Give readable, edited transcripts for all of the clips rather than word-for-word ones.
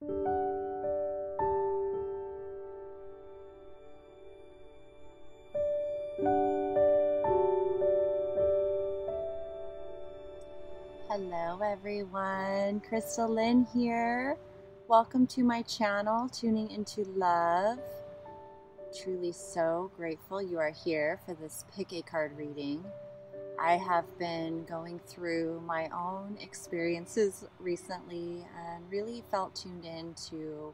Hello everyone, Crystal Lynn here. Welcome to my channel, Tuning into Love. Truly so grateful you are here for this pick a card reading. I have been going through my own experiences recently and really felt tuned in to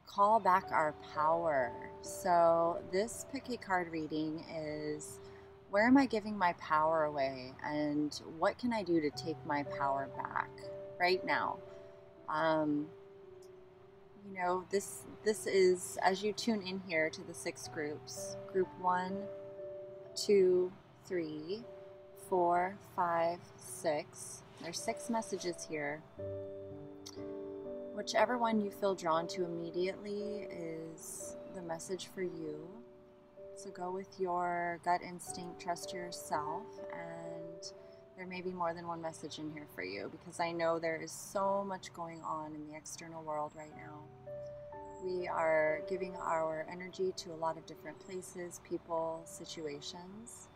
call back our power. So this pick a card reading is, where am I giving my power away, and what can I do to take my power back right now? You know, this is, as you tune in here to the 6 groups, group 1, 2, 3, 4, 5, 6. There's 6 messages here. Whichever one you feel drawn to immediately is the message for you. So go with your gut instinct, trust yourself, and there may be more than one message in here for you, because I know there is so much going on in the external world right now. We are giving our energy to a lot of different places, people, situations,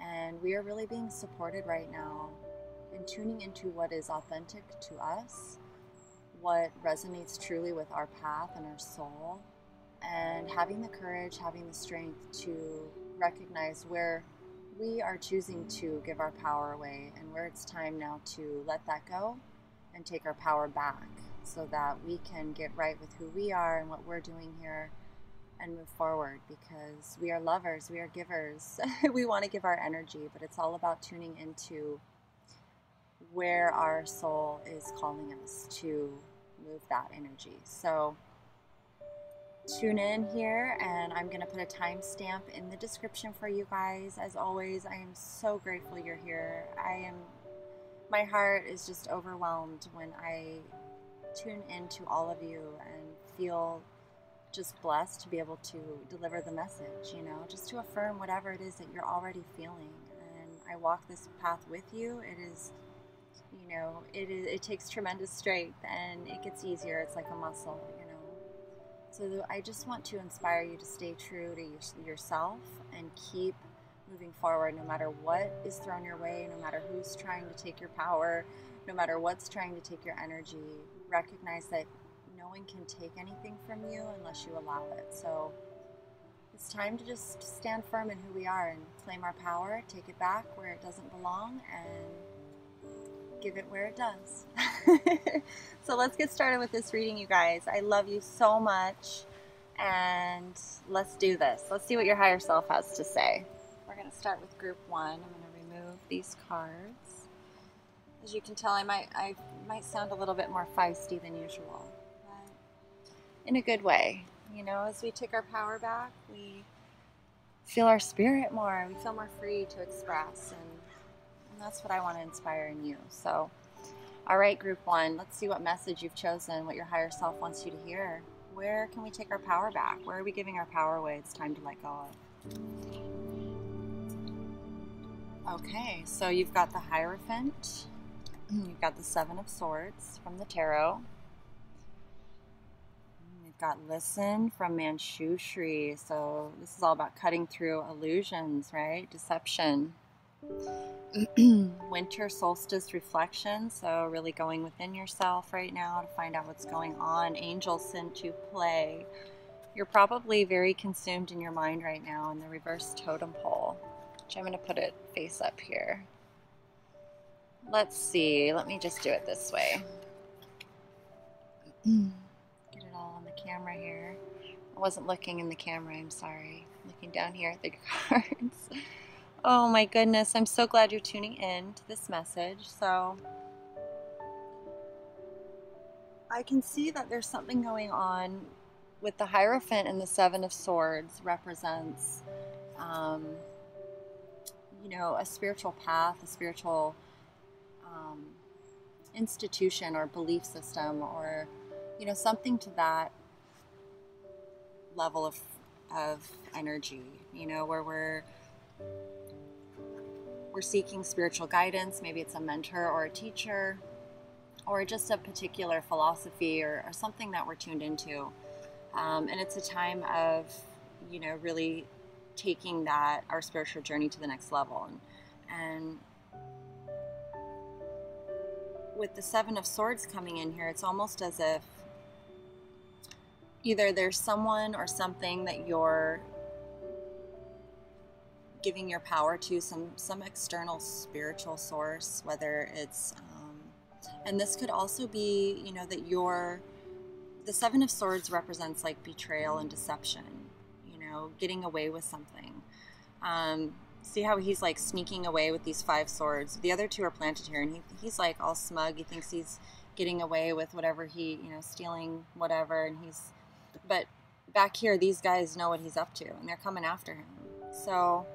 and we are really being supported right now in tuning into what is authentic to us, what resonates truly with our path and our soul, and having the courage, having the strength to recognize where we are choosing to give our power away and where it's time now to let that go and take our power back so that we can get right with who we are and what we're doing here and move forward, because we are lovers, we are givers. We want to give our energy, but it's all about tuning into where our soul is calling us to move that energy. So tune in here, and I'm going to put a timestamp in the description for you guys. As always, I am so grateful you're here. My heart is just overwhelmed when I tune into all of you and feel just blessed to be able to deliver the message, you know, just to affirm whatever it is that you're already feeling. And I walk this path with you. It is, you know, it takes tremendous strength, and it gets easier. It's like a muscle, you know. So I just want to inspire you to stay true to yourself and keep moving forward, no matter what is thrown your way, no matter who's trying to take your power, no matter what's trying to take your energy. Recognize that no one can take anything from you unless you allow it. So it's time to just stand firm in who we are and claim our power, take it back where it doesn't belong, and give it where it does. So let's get started with this reading, you guys. I love you so much, and let's do this. Let's see what your higher self has to say. We're going to start with group 1. I'm going to remove these cards. As you can tell, I might sound a little bit more feisty than usual, but in a good way. You know, as we take our power back, we feel our spirit more. We feel more free to express, and that's what I want to inspire in you. So, all right, group 1, let's see what message you've chosen, what your higher self wants you to hear. Where can we take our power back? Where are we giving our power away? It's time to let go of. Okay, so you've got the Hierophant. You've got the 7 of Swords from the Tarot. We've got Listen from Manchushri. So this is all about cutting through illusions, right? Deception. Winter Solstice Reflection. So really going within yourself right now to find out what's going on. Angels sent to play. You're probably very consumed in your mind right now in the reverse totem pole, which I'm going to put it face up here. Let's see. Let me just do it this way. Get it all on the camera here. I wasn't looking in the camera, I'm sorry. Looking down here at the cards. Oh my goodness, I'm so glad you're tuning in to this message. So I can see that there's something going on with the Hierophant, and the 7 of Swords represents, you know, a spiritual path, a spiritual institution or belief system, or, you know, something to that level of energy, you know, where we're seeking spiritual guidance. Maybe it's a mentor or a teacher, or just a particular philosophy or something that we're tuned into. And it's a time of, you know, really taking our spiritual journey to the next level. And with the Seven of Swords coming in here, it's almost as if either there's someone or something that you're giving your power to, some external spiritual source, whether it's and this could also be, you know, that the Seven of Swords represents like betrayal and deception, you know, getting away with something. See how he's like sneaking away with these 5 swords. The other 2 are planted here, and he's like all smug. He thinks he's getting away with whatever stealing whatever, but back here, these guys know what he's up to, and they're coming after him. So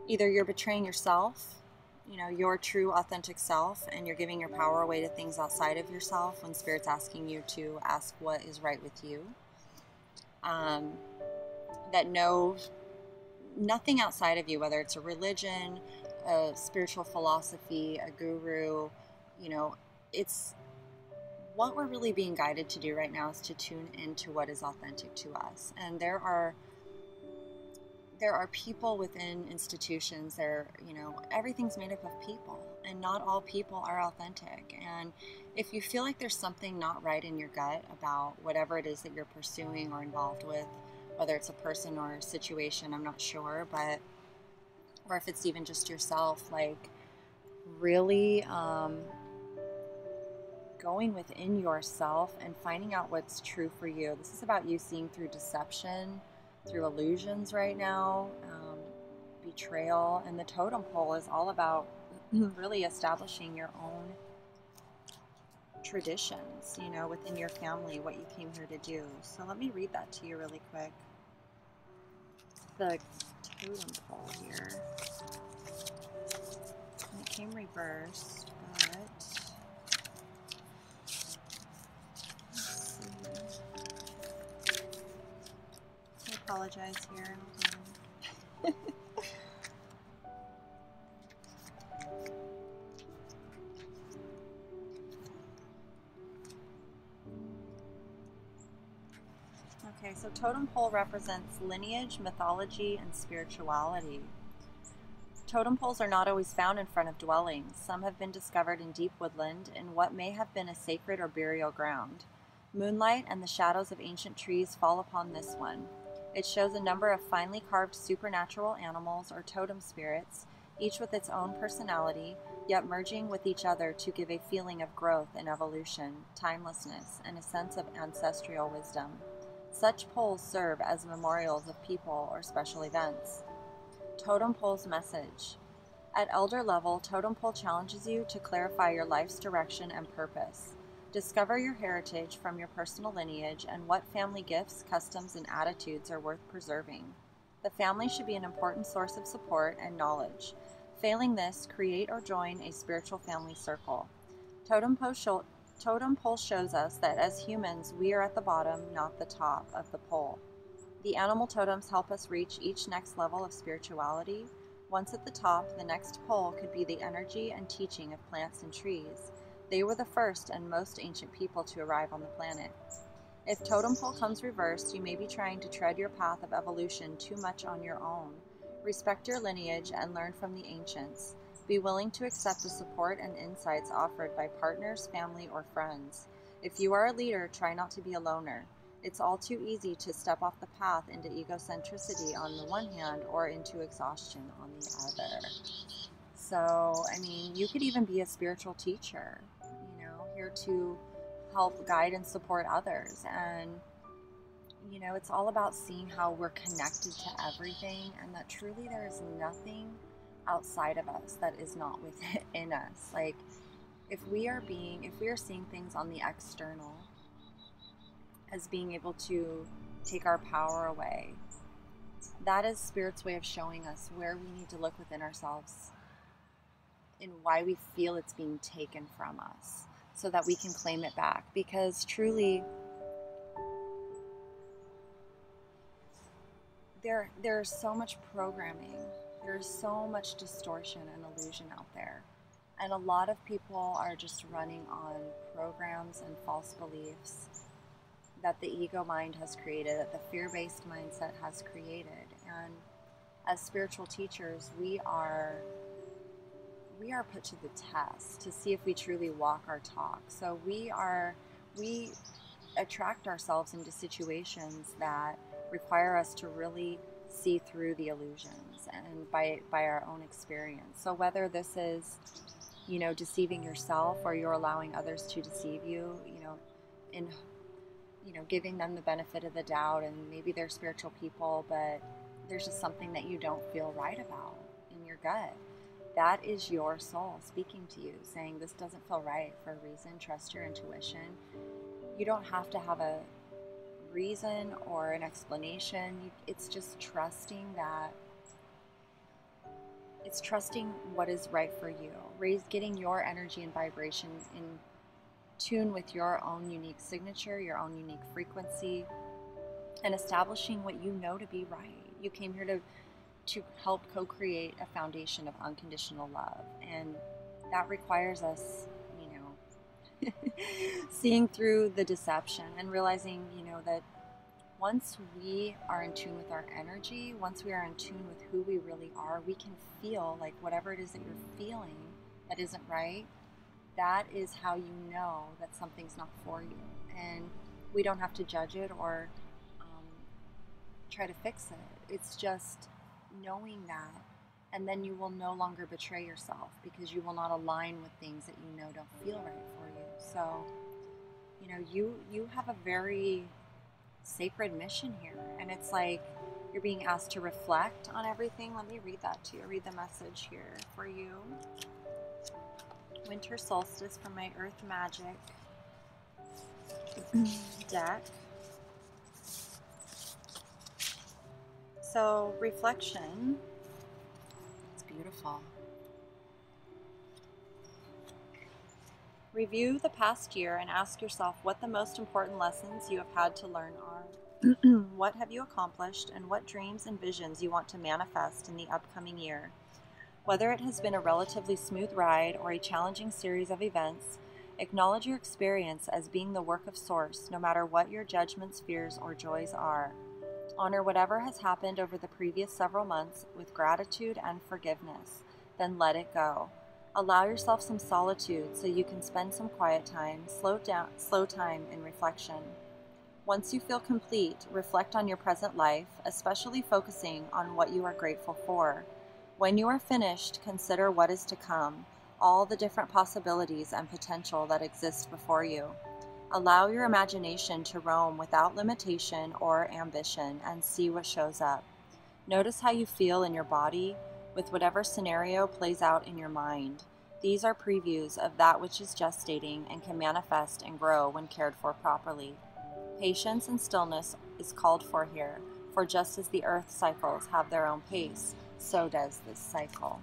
either you're betraying yourself, you know, your true authentic self, and you're giving your power away to things outside of yourself when Spirit's asking you to ask what is right with you. That nothing outside of you, whether it's a religion, a spiritual philosophy, a guru, you know, it's what we're really being guided to do right now is to tune into what is authentic to us. And there are people within institutions. You know, everything's made up of people, and not all people are authentic. And if you feel like there's something not right in your gut about whatever it is that you're pursuing or involved with, whether it's a person or a situation, I'm not sure, or if it's even just yourself, like really going within yourself and finding out what's true for you. This is about you seeing through deception, through illusions right now, betrayal, and the totem pole is all about really establishing your own traditions, you know, within your family, what you came here to do. So let me read that to you really quick. The totem pole here, and it came reversed, but let's see. I apologize here. Okay, so totem pole represents lineage, mythology, and spirituality. Totem poles are not always found in front of dwellings. Some have been discovered in deep woodland in what may have been a sacred or burial ground. Moonlight and the shadows of ancient trees fall upon this one. It shows a number of finely carved supernatural animals or totem spirits, each with its own personality, yet merging with each other to give a feeling of growth and evolution, timelessness, and a sense of ancestral wisdom. Such poles serve as memorials of people or special events. Totem pole's message. At elder level, totem pole challenges you to clarify your life's direction and purpose. Discover your heritage from your personal lineage and what family gifts, customs, and attitudes are worth preserving. The family should be an important source of support and knowledge. Failing this, create or join a spiritual family circle. Totem pole shows us that as humans, we are at the bottom, not the top of the pole. The animal totems help us reach each next level of spirituality. Once at the top, the next pole could be the energy and teaching of plants and trees. They were the first and most ancient people to arrive on the planet. If totem pole comes reversed, you may be trying to tread your path of evolution too much on your own. Respect your lineage and learn from the ancients. Be willing to accept the support and insights offered by partners, family, or friends. If you are a leader, try not to be a loner. It's all too easy to step off the path into egocentricity on the one hand or into exhaustion on the other. So, I mean, you could even be a spiritual teacher, you know, here to help guide and support others. And, you know, it's all about seeing how we're connected to everything, and that truly there is nothing outside of us that is not within us. Like, if we are seeing things on the external as being able to take our power away, that is Spirit's way of showing us where we need to look within ourselves and why we feel it's being taken from us, so that we can claim it back. Because truly, there's so much programming, there's so much distortion and illusion out there, And a lot of people are just running on programs and false beliefs that the ego mind has created, that the fear-based mindset has created. And as spiritual teachers, we are put to the test to see if we truly walk our talk. So we attract ourselves into situations that require us to really see through the illusions and by our own experience. So whether this is, deceiving yourself, or you're allowing others to deceive you, in giving them the benefit of the doubt, and maybe they're spiritual people, but there's just something that you don't feel right about in your gut. That is your soul speaking to you, saying this doesn't feel right for a reason. Trust your intuition. You don't have to have a reason or an explanation. It's just trusting that. It's trusting what is right for you. Getting your energy and vibration in tune with your own unique signature, your own unique frequency, and establishing what you know to be right. You came here to help co-create a foundation of unconditional love, and that requires us, seeing through the deception and realizing, that once we are in tune with our energy, once we are in tune with who we really are, we can feel like whatever it is that you're feeling that isn't right, that is how you know that something's not for you. And we don't have to judge it or try to fix it. It's just knowing that, and then you will no longer betray yourself, because you will not align with things that you know don't feel right for you. So, you have a very sacred mission here, and it's like you're being asked to reflect on everything. Let me read that to you. Read the message here for you. Winter Solstice from my Earth Magic deck. So, reflection, it's beautiful. Review the past year and ask yourself what the most important lessons you have had to learn are. What have you accomplished, and what dreams and visions you want to manifest in the upcoming year? Whether it has been a relatively smooth ride or a challenging series of events, acknowledge your experience as being the work of Source, no matter what your judgments, fears, or joys are. Honor whatever has happened over the previous several months with gratitude and forgiveness, then let it go. Allow yourself some solitude so you can spend some quiet time, slow time in reflection. Once you feel complete, reflect on your present life, especially focusing on what you are grateful for. When you are finished, consider what is to come, all the different possibilities and potential that exist before you. Allow your imagination to roam without limitation or ambition and see what shows up. Notice how you feel in your body with whatever scenario plays out in your mind. These are previews of that which is gestating and can manifest and grow when cared for properly. Patience and stillness is called for here, for just as the earth cycles have their own pace, so does this cycle.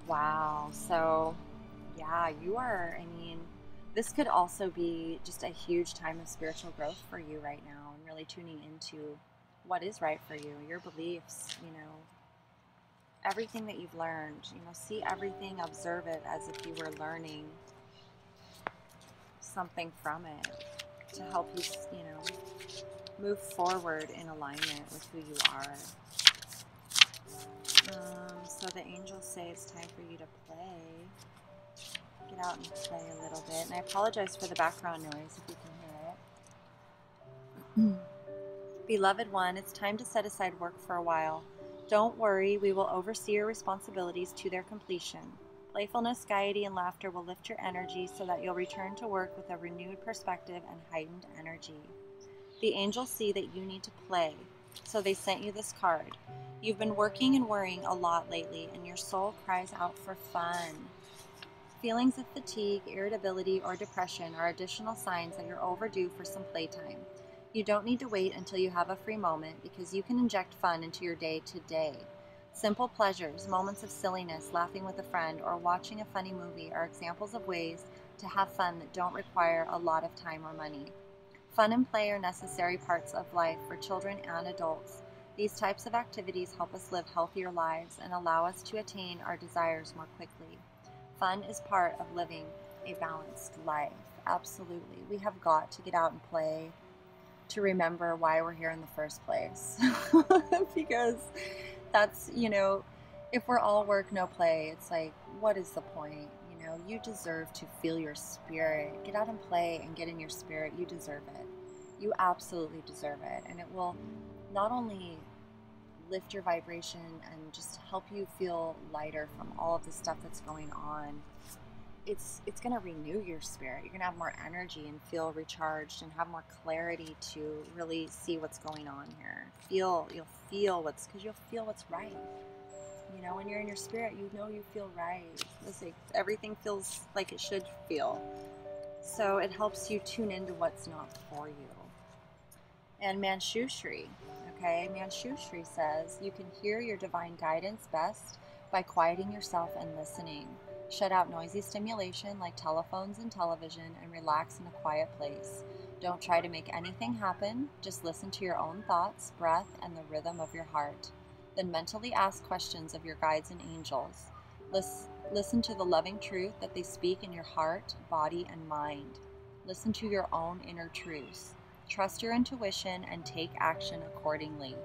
Wow. So, yeah, this could also be just a huge time of spiritual growth for you right now, and really tuning into what is right for you, your beliefs, everything that you've learned. See everything, observe it as if you were learning something from it to help you, move forward in alignment with who you are. So the angels say it's time for you to play. Get out and play a little bit. And I apologize for the background noise if you can hear it. Beloved one, it's time to set aside work for a while. Don't worry, we will oversee your responsibilities to their completion. Playfulness, gaiety, and laughter will lift your energy so that you'll return to work with a renewed perspective and heightened energy. The angels see that you need to play, so they sent you this card. You've been working and worrying a lot lately, and your soul cries out for fun. Feelings of fatigue, irritability, or depression are additional signs that you're overdue for some playtime. You don't need to wait until you have a free moment, because you can inject fun into your day today. Simple pleasures, moments of silliness, laughing with a friend, or watching a funny movie are examples of ways to have fun that don't require a lot of time or money. Fun and play are necessary parts of life for children and adults. These types of activities help us live healthier lives and allow us to attain our desires more quickly. Fun is part of living a balanced life. Absolutely. We have got to get out and play to remember why we're here in the first place. Because that's, you know, if we're all work, no play, it's like, what is the point? You know, you deserve to feel your spirit. Get out and play and get in your spirit. You deserve it. You absolutely deserve it. And it will not only lift your vibration and just help you feel lighter from all of the stuff that's going on. It's going to renew your spirit. You're going to have more energy and feel recharged and have more clarity to really see what's going on here. You'll feel what's right. You know, when you're in your spirit, you know you feel right. Everything feels like it should feel. So it helps you tune into what's not for you. And Manjushri, okay? Manjushri says, you can hear your divine guidance best by quieting yourself and listening. Shut out noisy stimulation like telephones and television and relax in a quiet place. Don't try to make anything happen. Just listen to your own thoughts, breath, and the rhythm of your heart. Then mentally ask questions of your guides and angels. Listen to the loving truth that they speak in your heart, body, and mind. Listen to your own inner truths. Trust your intuition and take action accordingly.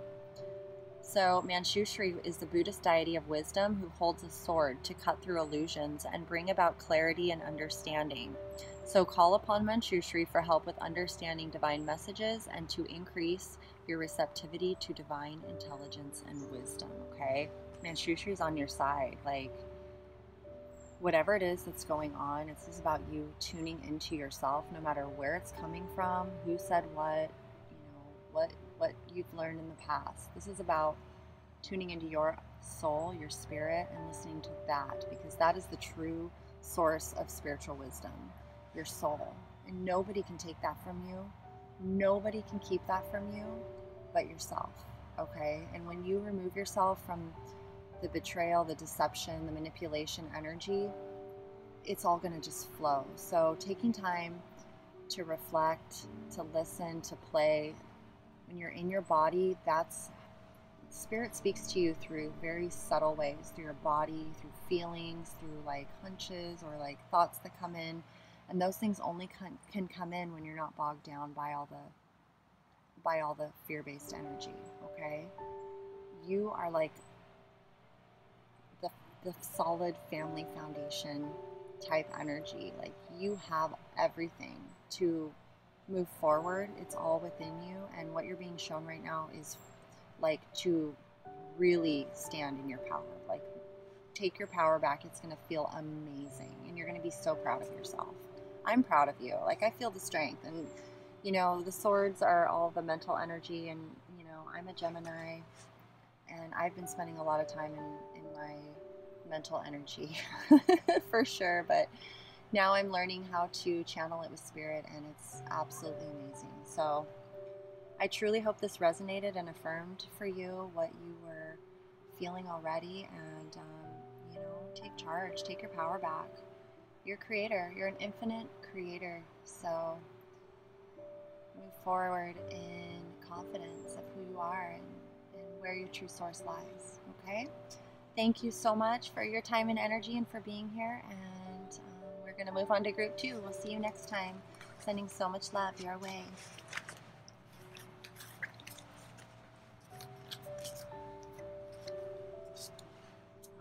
So Manjushri is the Buddhist deity of wisdom who holds a sword to cut through illusions and bring about clarity and understanding. So call upon Manjushri for help with understanding divine messages and to increase your receptivity to divine intelligence and wisdom, okay? Manjushri is on your side. Like, whatever it is that's going on, it's just about you tuning into yourself, no matter where it's coming from, who said what, you know, what you've learned in the past. This is about tuning into your soul, your spirit, and listening to that, because that is the true source of spiritual wisdom, your soul. And nobody can take that from you. Nobody can keep that from you but yourself, okay? And when you remove yourself from the betrayal, the deception, the manipulation energy, it's all going to just flow. So taking time to reflect, to listen, to play, when you're in your body, that's spirit speaks to you through very subtle ways, through your body, through feelings, through like hunches or like thoughts that come in. And those things only can come in when you're not bogged down by all the fear-based energy, okay? You are like the solid family foundation type energy. Like, you have everything to move forward. It's all within you, and what you're being shown right now is like to really stand in your power. Like, take your power back. It's going to feel amazing, and you're going to be so proud of yourself. I'm proud of you. Like, I feel the strength, and you know, the swords are all the mental energy, and you know, I'm a Gemini, and I've been spending a lot of time in my mental energy for sure, but now I'm learning how to channel it with spirit, and it's absolutely amazing. So I truly hope this resonated and affirmed for you what you were feeling already, and you know, take charge, take your power back. You're a creator, you're an infinite creator, so move forward in confidence of who you are and where your true source lies, okay? Thank you so much for your time and energy and for being here, and we're going to move on to group 2. We'll see you next time. Sending so much love your way.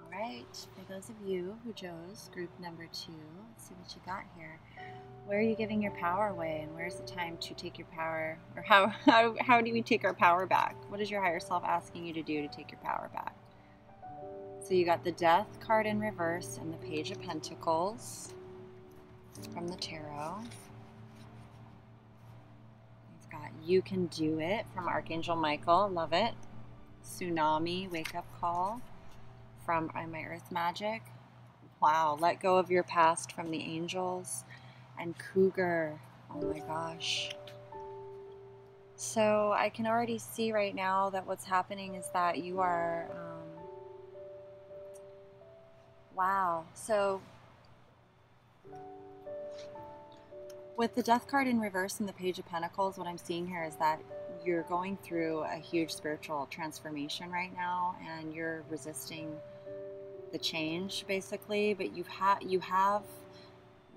All right, for those of you who chose group number 2, let's see what you got here. Where are you giving your power away, and where's the time to take your power, or how do we take our power back? What is your higher self asking you to do to take your power back? So you got the Death card in reverse and the Page of Pentacles from the Tarot. You've got You Can Do It from Archangel Michael. Love it. Tsunami, Wake Up Call from My Earth Magic. Wow. Let Go of Your Past from the Angels. And Cougar. Oh my gosh. So I can already see right now that what's happening is that you are... wow. So with the Death card in reverse and the Page of Pentacles, what I'm seeing here is that you're going through a huge spiritual transformation right now, and you're resisting the change, basically, but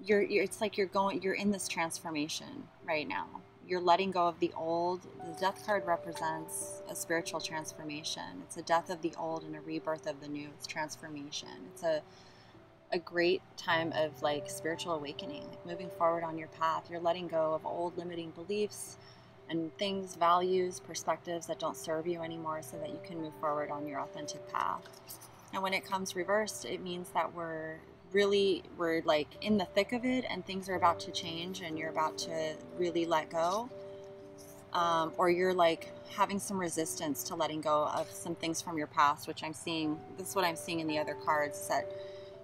it's like you're in this transformation right now. You're letting go of the old. The death card represents a spiritual transformation. It's a death of the old and a rebirth of the new. It's transformation. It's a great time of like spiritual awakening, like moving forward on your path. You're letting go of old limiting beliefs and things, values, perspectives that don't serve you anymore, so that you can move forward on your authentic path. And when it comes reversed, it means that we're like in the thick of it, and things are about to change, and you're about to really let go, or you're like having some resistance to letting go of some things from your past, which I'm seeing. This is what I'm seeing in the other cards, is that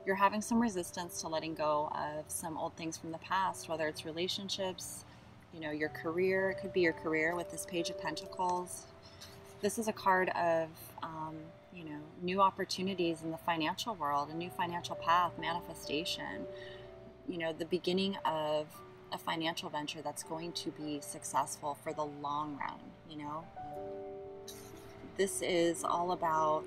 you're having some resistance to letting go of some old things from the past, whether it's relationships, your career. It could be your career with this Page of Pentacles. This is a card of new opportunities in the financial world, a new financial path, manifestation, the beginning of a financial venture that's going to be successful for the long run. This is all about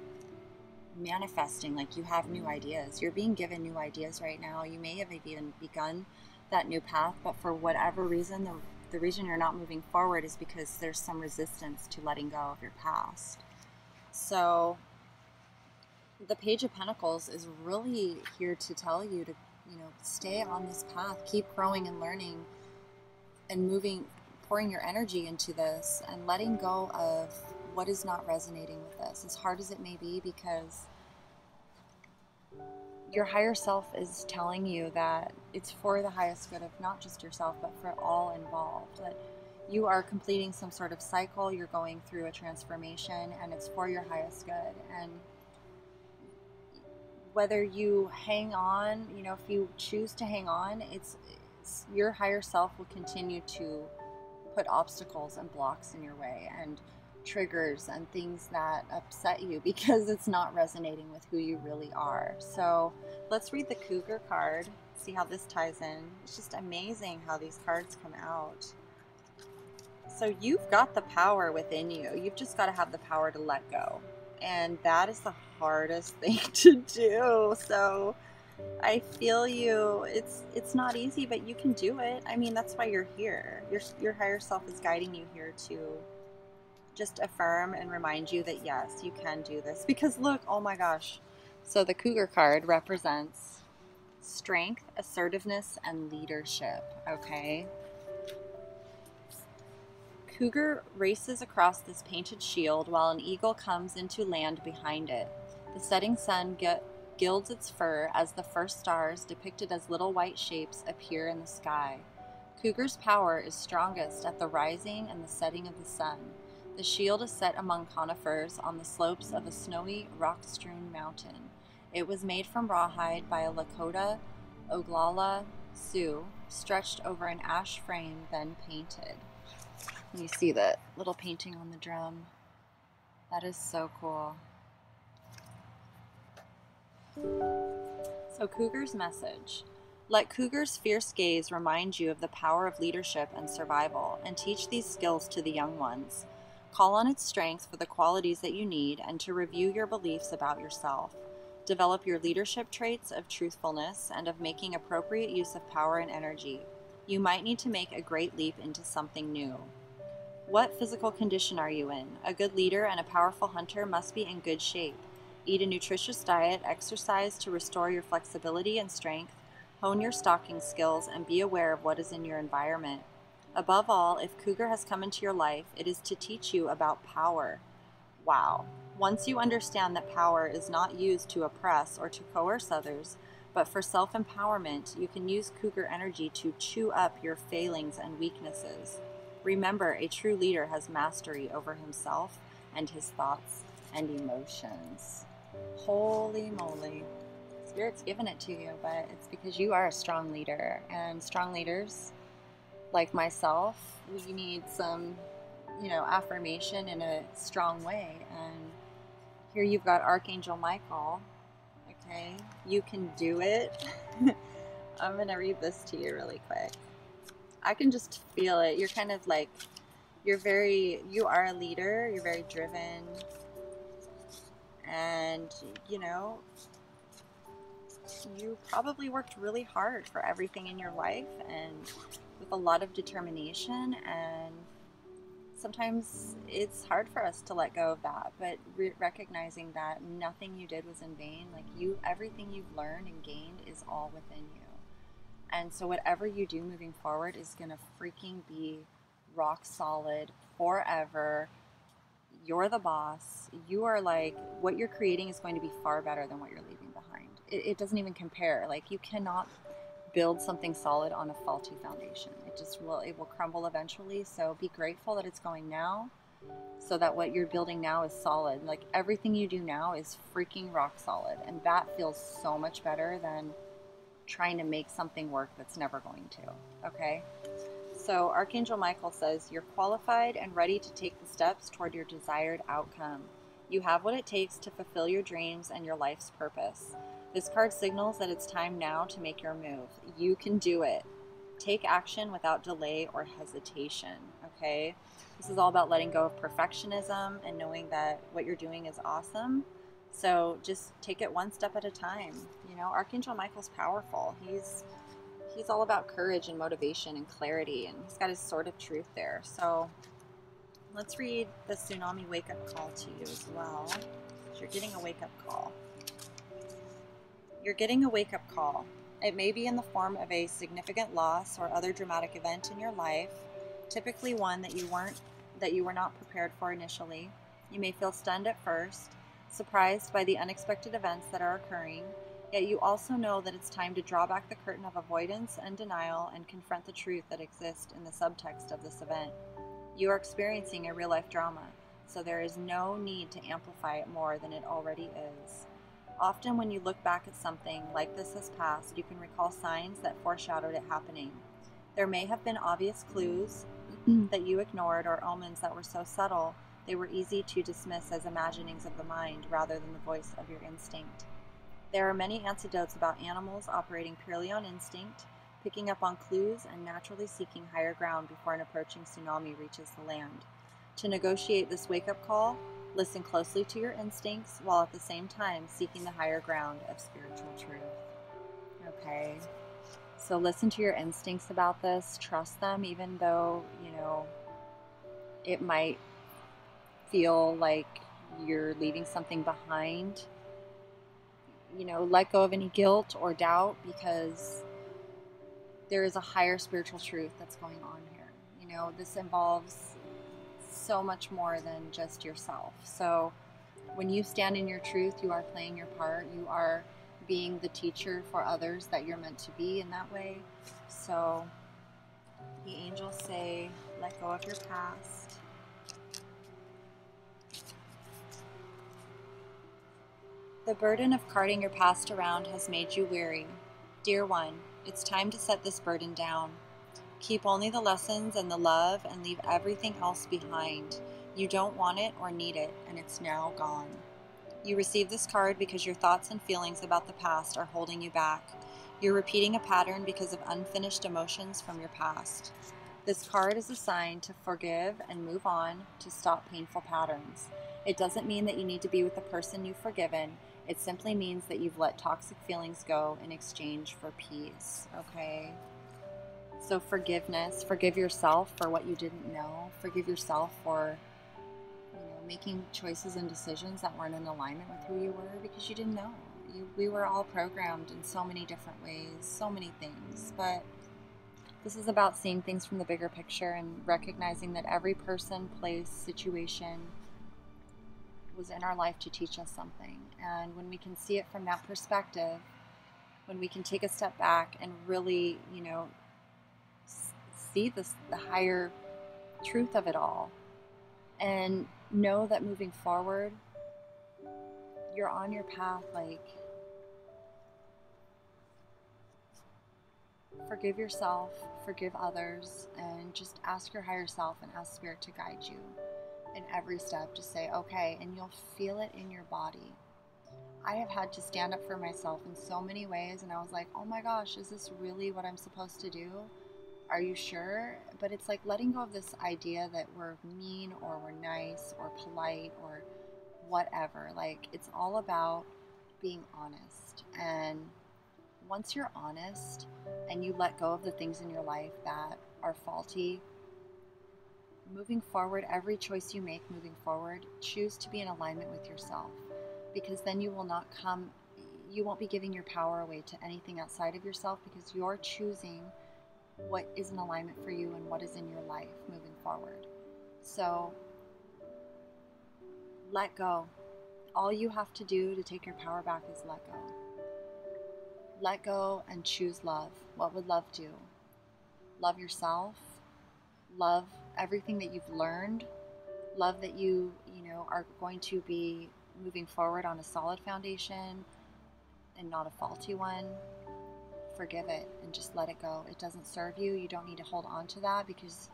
manifesting. Like, you have new ideas. You're being given new ideas right now. You may have even begun that new path, but for whatever reason, the reason you're not moving forward is because there's some resistance to letting go of your past. So the Page of Pentacles is really here to tell you to, stay on this path, keep growing and learning and moving, pouring your energy into this and letting go of what is not resonating with this, as hard as it may be, because your higher self is telling you that it's for the highest good of not just yourself, but for all involved. That you are completing some sort of cycle, you're going through a transformation, and it's for your highest good. And whether you hang on, if you choose to hang on, it's your higher self will continue to put obstacles and blocks in your way, and triggers and things that upset you, because it's not resonating with who you really are. So let's read the Cougar card, see how this ties in. It's just amazing how these cards come out. So you've got the power within you. You've just got to have the power to let go. And that is the hardest thing to do. So I feel you. It's not easy, but you can do it. I mean, that's why you're here. Your higher self is guiding you here to just affirm and remind you that yes, you can do this. Because look, oh my gosh. So the Cougar card represents strength, assertiveness, and leadership, okay? Cougar races across this painted shield while an eagle comes into land behind it. The setting sun gilds its fur as the first stars, depicted as little white shapes, appear in the sky. Cougar's power is strongest at the rising and the setting of the sun. The shield is set among conifers on the slopes of a snowy, rock-strewn mountain. It was made from rawhide by a Lakota Oglala Sioux, stretched over an ash frame, then painted. You see that little painting on the drum? That is so cool. So Cougar's message. Let Cougar's fierce gaze remind you of the power of leadership and survival, and teach these skills to the young ones. Call on its strength for the qualities that you need, and to review your beliefs about yourself. Develop your leadership traits of truthfulness and of making appropriate use of power and energy. You might need to make a great leap into something new. What physical condition are you in? A good leader and a powerful hunter must be in good shape. Eat a nutritious diet, exercise to restore your flexibility and strength, hone your stalking skills, and be aware of what is in your environment. Above all, if Cougar has come into your life, it is to teach you about power. Wow. Once you understand that power is not used to oppress or to coerce others, but for self-empowerment, you can use Cougar energy to chew up your failings and weaknesses. Remember, a true leader has mastery over himself and his thoughts and emotions. Holy moly. Spirit's given it to you, but it's because you are a strong leader. And strong leaders, like myself, we need some, affirmation in a strong way. And here you've got Archangel Michael. Okay, you can do it. I'm going to read this to you really quick. I can just feel it. You're kind of like, you are a leader. You're very driven. And, you probably worked really hard for everything in your life and with a lot of determination, and sometimes it's hard for us to let go of that, but recognizing that nothing you did was in vain. Like, everything you've learned and gained is all within you. And so whatever you do moving forward is going to freaking be rock solid forever. You're the boss. You are like, what you're creating is going to be far better than what you're leaving behind. It doesn't even compare. Like, you cannot build something solid on a faulty foundation. It will crumble eventually. So be grateful that it's going now, so that what you're building now is solid. Like, everything you do now is freaking rock solid. And that feels so much better than trying to make something work that's never going to. Okay? So Archangel Michael says, you're qualified and ready to take the steps toward your desired outcome. You have what it takes to fulfill your dreams and your life's purpose. This card signals that it's time now to make your move. You can do it. Take action without delay or hesitation. Okay? This is all about letting go of perfectionism and knowing that what you're doing is awesome. So just take it one step at a time. You know, Archangel Michael's powerful. He's all about courage and motivation and clarity, and he's got his sword of truth there. So let's read the tsunami wake-up call to you as well. You're getting a wake-up call. You're getting a wake-up call. It may be in the form of a significant loss or other dramatic event in your life, typically one that you were not prepared for initially. You may feel stunned at first, surprised by the unexpected events that are occurring, yet you also know that it's time to draw back the curtain of avoidance and denial and confront the truth that exists in the subtext of this event. You are experiencing a real-life drama, so there is no need to amplify it more than it already is. Often when you look back at something like this has passed, you can recall signs that foreshadowed it happening. There may have been obvious clues that you ignored, or omens that were so subtle they were easy to dismiss as imaginings of the mind rather than the voice of your instinct. There are many anecdotes about animals operating purely on instinct, picking up on clues and naturally seeking higher ground before an approaching tsunami reaches the land. To negotiate this wake-up call, listen closely to your instincts while at the same time seeking the higher ground of spiritual truth. Okay, so listen to your instincts about this. Trust them, even though, it might feel like you're leaving something behind. Let go of any guilt or doubt, because there is a higher spiritual truth that's going on here. This involves so much more than just yourself. So when you stand in your truth, you are playing your part. You are being the teacher for others that you're meant to be in that way. So the angels say, let go of your past. The burden of carting your past around has made you weary. Dear one, it's time to set this burden down. Keep only the lessons and the love and leave everything else behind. You don't want it or need it, and it's now gone. You received this card because your thoughts and feelings about the past are holding you back. You're repeating a pattern because of unfinished emotions from your past. This card is a sign to forgive and move on, to stop painful patterns. It doesn't mean that you need to be with the person you've forgiven. It simply means that you've let toxic feelings go in exchange for peace, okay? So forgiveness, forgive yourself for what you didn't know. Forgive yourself for, making choices and decisions that weren't in alignment with who you were, because you didn't know. We were all programmed in so many different ways, so many things. But this is about seeing things from the bigger picture and recognizing that every person, place, situation was in our life to teach us something. And when we can see it from that perspective, when we can take a step back and really, see the higher truth of it all, and know that moving forward, you're on your path. Like, forgive yourself, forgive others, and just ask your higher self and ask Spirit to guide you in every step. Just say, okay, and you'll feel it in your body. I have had to stand up for myself in so many ways, and I was like, oh my gosh, is this really what I'm supposed to do? Are you sure? But it's like letting go of this idea that we're mean or we're nice or polite or whatever. Like, it's all about being honest and once you're honest and you let go of the things in your life that are faulty, moving forward, every choice you make moving forward, choose to be in alignment with yourself, because then you won't be giving your power away to anything outside of yourself, because you're choosing what is in alignment for you and what is in your life moving forward. So let go. All you have to do to take your power back is let go. Let go and choose love. What would love do? Love yourself. Love everything that you've learned. Love that you are going to be moving forward on a solid foundation and not a faulty one. Forgive it and just let it go. It doesn't serve you. You don't need to hold on to that, because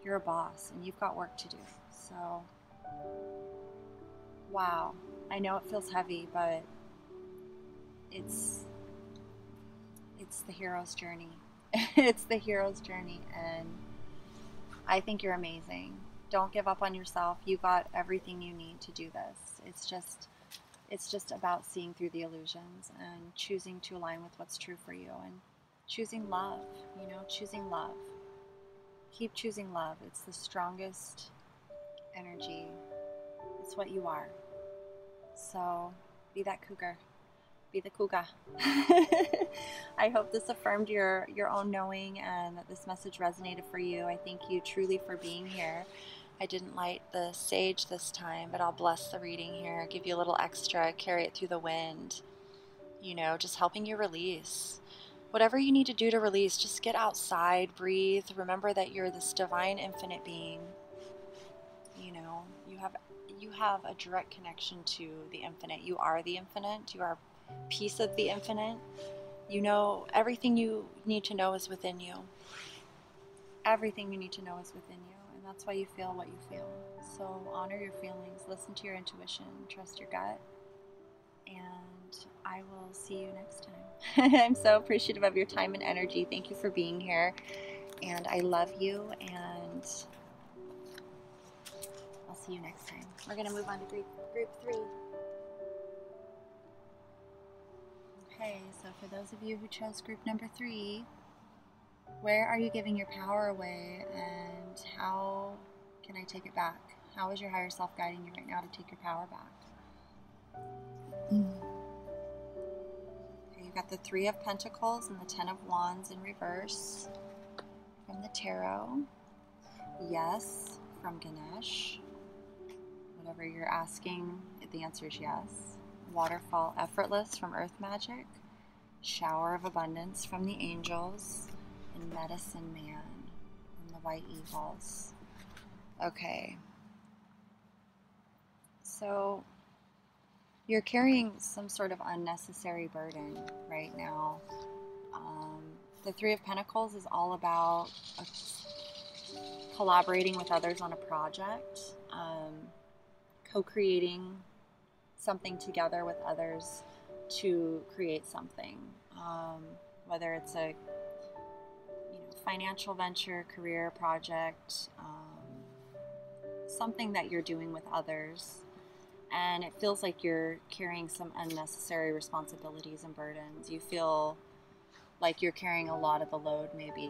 you're a boss and you've got work to do. So, wow. I know it feels heavy, but it's the hero's journey. It's the hero's journey, and I think you're amazing. Don't give up on yourself. You got everything you need to do this. It's just about seeing through the illusions and choosing to align with what's true for you, and choosing love, choosing love. Keep choosing love. It's the strongest energy. It's what you are. So be that cougar. Be the cougar. I hope this affirmed your own knowing, and that this message resonated for you. I thank you truly for being here. I didn't light the sage this time, but I'll bless the reading here, give you a little extra, carry it through the wind, just helping you release. Whatever you need to do to release, just get outside, breathe. Remember that you're this divine, infinite being. You have a direct connection to the infinite. You are the infinite. You are a piece of the infinite. Everything you need to know is within you. Everything you need to know is within you. And that's why you feel what you feel. So honor your feelings. Listen to your intuition. Trust your gut. And I will see you next time. I'm so appreciative of your time and energy. Thank you for being here. And I love you. And I'll see you next time. We're going to move on to group 3. Okay, so for those of you who chose group number 3, where are you giving your power away, and how can I take it back? How is your higher self guiding you right now to take your power back? Okay, you've got the 3 of Pentacles and the 10 of Wands in reverse from the tarot. Yes, from Ganesh. Whatever you're asking, the answer is yes. Waterfall Effortless from Earth Magic. Shower of Abundance from the Angels. And Medicine Man from the White Eagles. Okay. So you're carrying some sort of unnecessary burden right now. The 3 of Pentacles is all about collaborating with others on a project, co-creating something together with others to create something, whether it's a financial venture, career project, something that you're doing with others, and it feels like you're carrying some unnecessary responsibilities and burdens. You feel like you're carrying a lot of the load, maybe,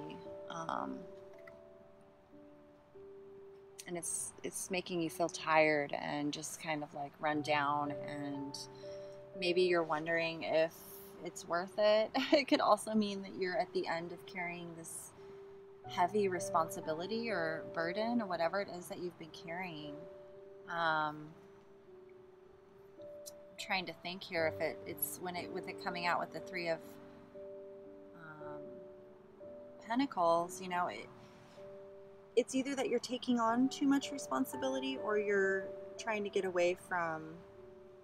and it's making you feel tired and just kind of like run down, and maybe you're wondering if it's worth it. It could also mean that you're at the end of carrying this heavy responsibility or burden or whatever it is that you've been carrying. I'm trying to think here if it's with it coming out with the 3 of Pentacles, it's either that you're taking on too much responsibility or you're trying to get away from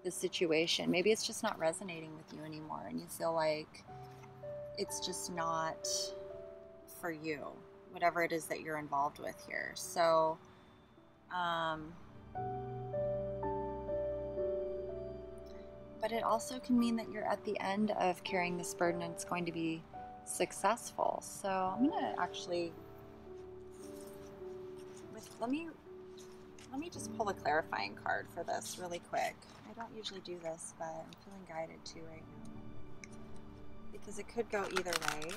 the situation. Maybe it's just not resonating with you anymore and you feel like it's just not for you, whatever it is that you're involved with here. So but it also can mean that you're at the end of carrying this burden and it's going to be successful. So I'm going to actually let me just pull a clarifying card for this really quick. I don't usually do this, but I'm feeling guided to right now. because it could go either way.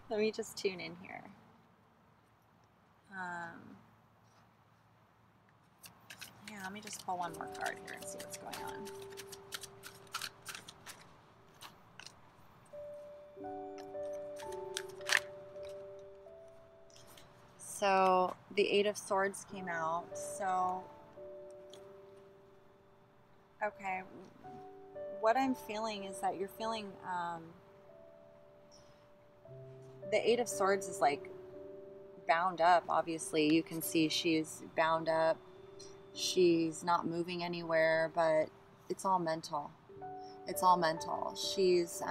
Let me just tune in here. Yeah, let me just pull one more card here and see what's going on. So the Eight of Swords came out. So, okay, what I'm feeling is that you're feeling, the Eight of Swords is like bound up. Obviously, you can see she's bound up. She's not moving anywhere, but it's all mental. It's all mental. She's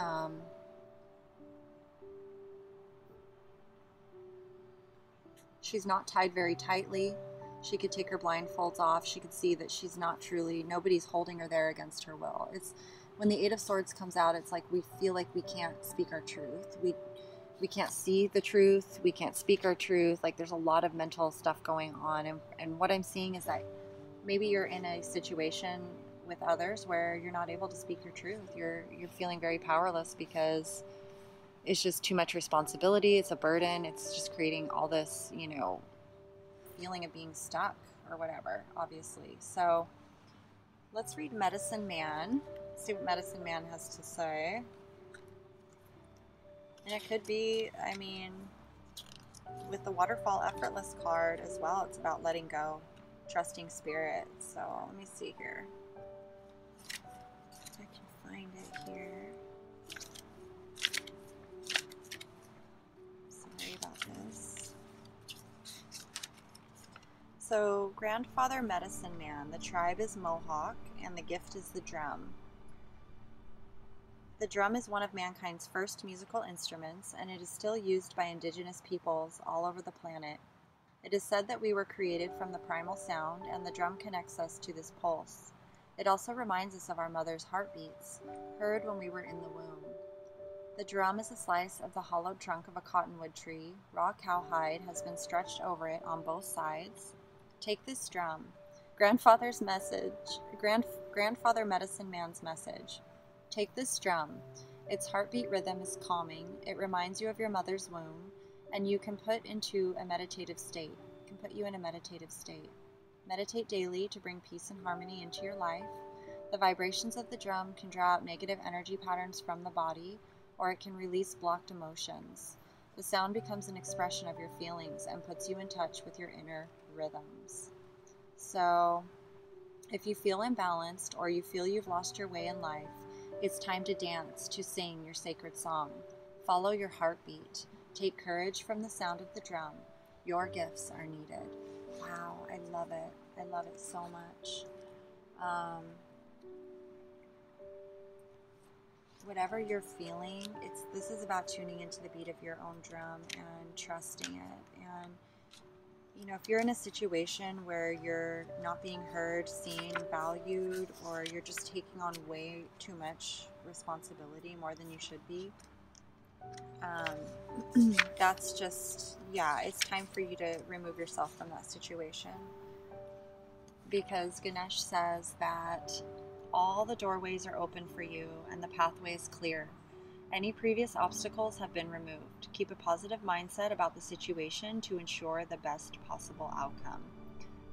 not tied very tightly. She could take her blindfolds off. She could see that she's not truly, nobody's holding her there against her will. It's when the Eight of Swords comes out, it's like we feel like we can't speak our truth. We can't see the truth. We can't speak our truth. Like there's a lot of mental stuff going on. And what I'm seeing is that maybe you're in a situation with others where you're not able to speak your truth. You're feeling very powerless because it's just too much responsibility. It's a burden. It's just creating all this, you know, feeling of being stuck or whatever, obviously. So let's read Medicine Man. See what Medicine Man has to say. And it could be, I mean, with the Waterfall Effortless card as well, it's about letting go, trusting spirit. So let me see here. If I can find it here. Sorry about this. So, Grandfather Medicine Man, the tribe is Mohawk, and the gift is the drum. The drum is one of mankind's first musical instruments, and it is still used by indigenous peoples all over the planet. It is said that we were created from the primal sound, and the drum connects us to this pulse. It also reminds us of our mother's heartbeats, heard when we were in the womb. The drum is a slice of the hollowed trunk of a cottonwood tree. Raw cowhide has been stretched over it on both sides. Take this drum. Grandfather's message. Grandfather Medicine Man's message. Take this drum. Its heartbeat rhythm is calming. It reminds you of your mother's womb, and you can put you in a meditative state. Meditate daily to bring peace and harmony into your life. The vibrations of the drum can draw out negative energy patterns from the body, or it can release blocked emotions. The sound becomes an expression of your feelings and puts you in touch with your inner rhythms. So, if you feel imbalanced or you feel you've lost your way in life, it's time to dance, to sing your sacred song. Follow your heartbeat. Take courage from the sound of the drum. Your gifts are needed. Wow, I love it. I love it so much. Whatever you're feeling, this is about tuning into the beat of your own drum and trusting it. And you know, if you're in a situation where you're not being heard, seen, valued, or you're just taking on way too much responsibility, more than you should be, that's just, yeah, it's time for you to remove yourself from that situation. Because Ganesh says that all the doorways are open for you and the pathway is clear. Any previous obstacles have been removed. Keep a positive mindset about the situation to ensure the best possible outcome.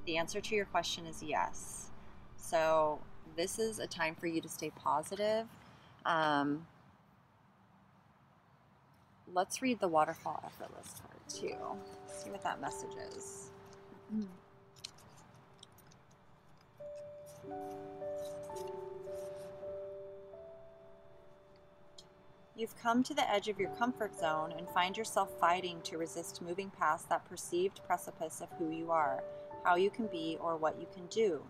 The answer to your question is yes. So this is a time for you to stay positive. Let's read the Waterfall Effortless card too. See what that message is. You've come to the edge of your comfort zone and find yourself fighting to resist moving past that perceived precipice of who you are, how you can be, or what you can do.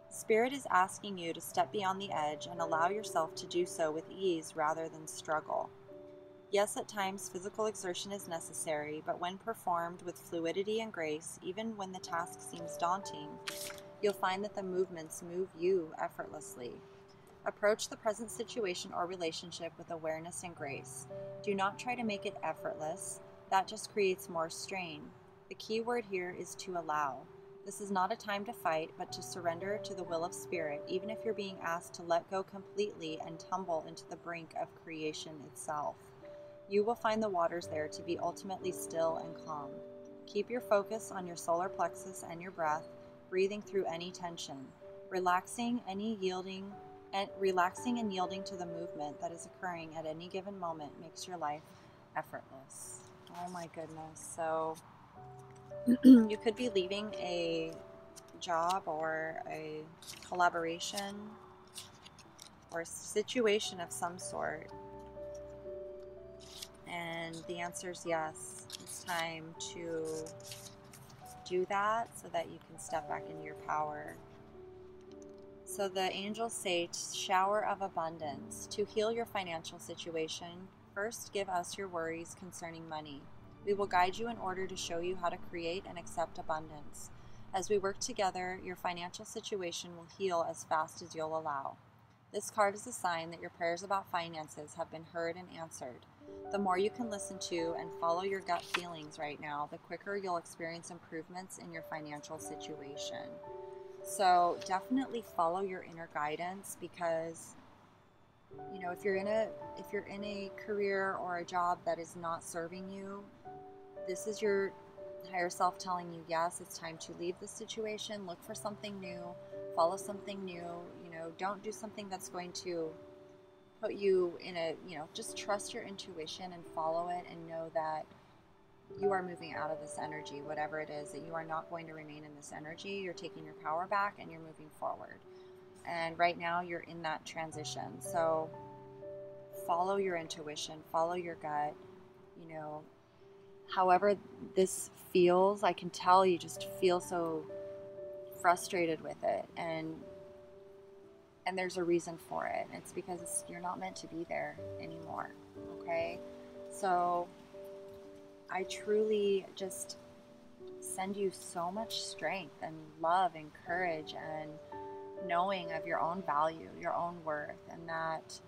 Spirit is asking you to step beyond the edge and allow yourself to do so with ease rather than struggle. Yes, at times physical exertion is necessary, but when performed with fluidity and grace, even when the task seems daunting, you'll find that the movements move you effortlessly. Approach the present situation or relationship with awareness and grace. Do not try to make it effortless. That just creates more strain. The key word here is to allow. This is not a time to fight, but to surrender to the will of Spirit, even if you're being asked to let go completely and tumble into the brink of creation itself. You will find the waters there to be ultimately still and calm. Keep your focus on your solar plexus and your breath, breathing through any tension, relaxing and yielding to the movement that is occurring at any given moment makes your life effortless. Oh my goodness. So you could be leaving a job or a collaboration or a situation of some sort. And the answer is yes. It's time to do that so that you can step back into your power. So the angels say, shower of abundance. To heal your financial situation, first give us your worries concerning money. We will guide you in order to show you how to create and accept abundance. As we work together, your financial situation will heal as fast as you'll allow. This card is a sign that your prayers about finances have been heard and answered. The more you can listen to and follow your gut feelings right now, the quicker you'll experience improvements in your financial situation. So definitely follow your inner guidance, because you know, if you're in a career or a job that is not serving you, this is your higher self telling you, yes, it's time to leave the situation, look for something new, follow something new. You know, don't do something that's going to put you in a, just trust your intuition and follow it, and know that you are moving out of this energy, whatever it is, that you are not going to remain in this energy. You're taking your power back and you're moving forward. And right now you're in that transition. So follow your intuition, follow your gut, however this feels. I can tell you just feel so frustrated with it, and there's a reason for it. It's because you're not meant to be there anymore. Okay? So I truly just send you so much strength and love and courage and knowing of your own value, your own worth, and that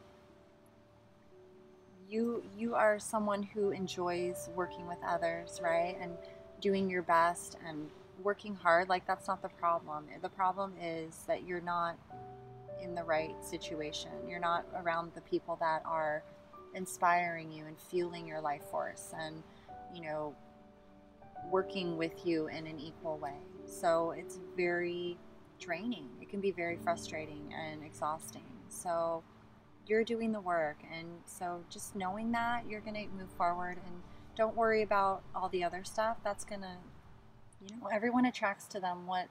you are someone who enjoys working with others, right? And doing your best and working hard. Like, that's not the problem. The problem is that you're not in the right situation. You're not around the people that are inspiring you and fueling your life force and, working with you in an equal way. So it's very draining. It can be very frustrating and exhausting. So you're doing the work, and so just knowing that, you're going to move forward, and don't worry about all the other stuff. That's going to, everyone attracts to them what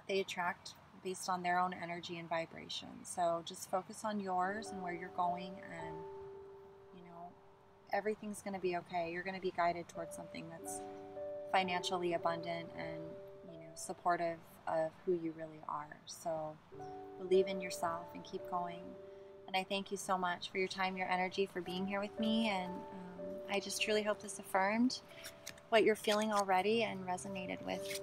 they attract based on their own energy and vibration. So just focus on yours and where you're going, and everything's going to be okay. You're going to be guided towards something that's financially abundant and supportive of who you really are. So believe in yourself and keep going. And I thank you so much for your time, your energy, for being here with me. And I just truly hope this affirmed what you're feeling already and resonated with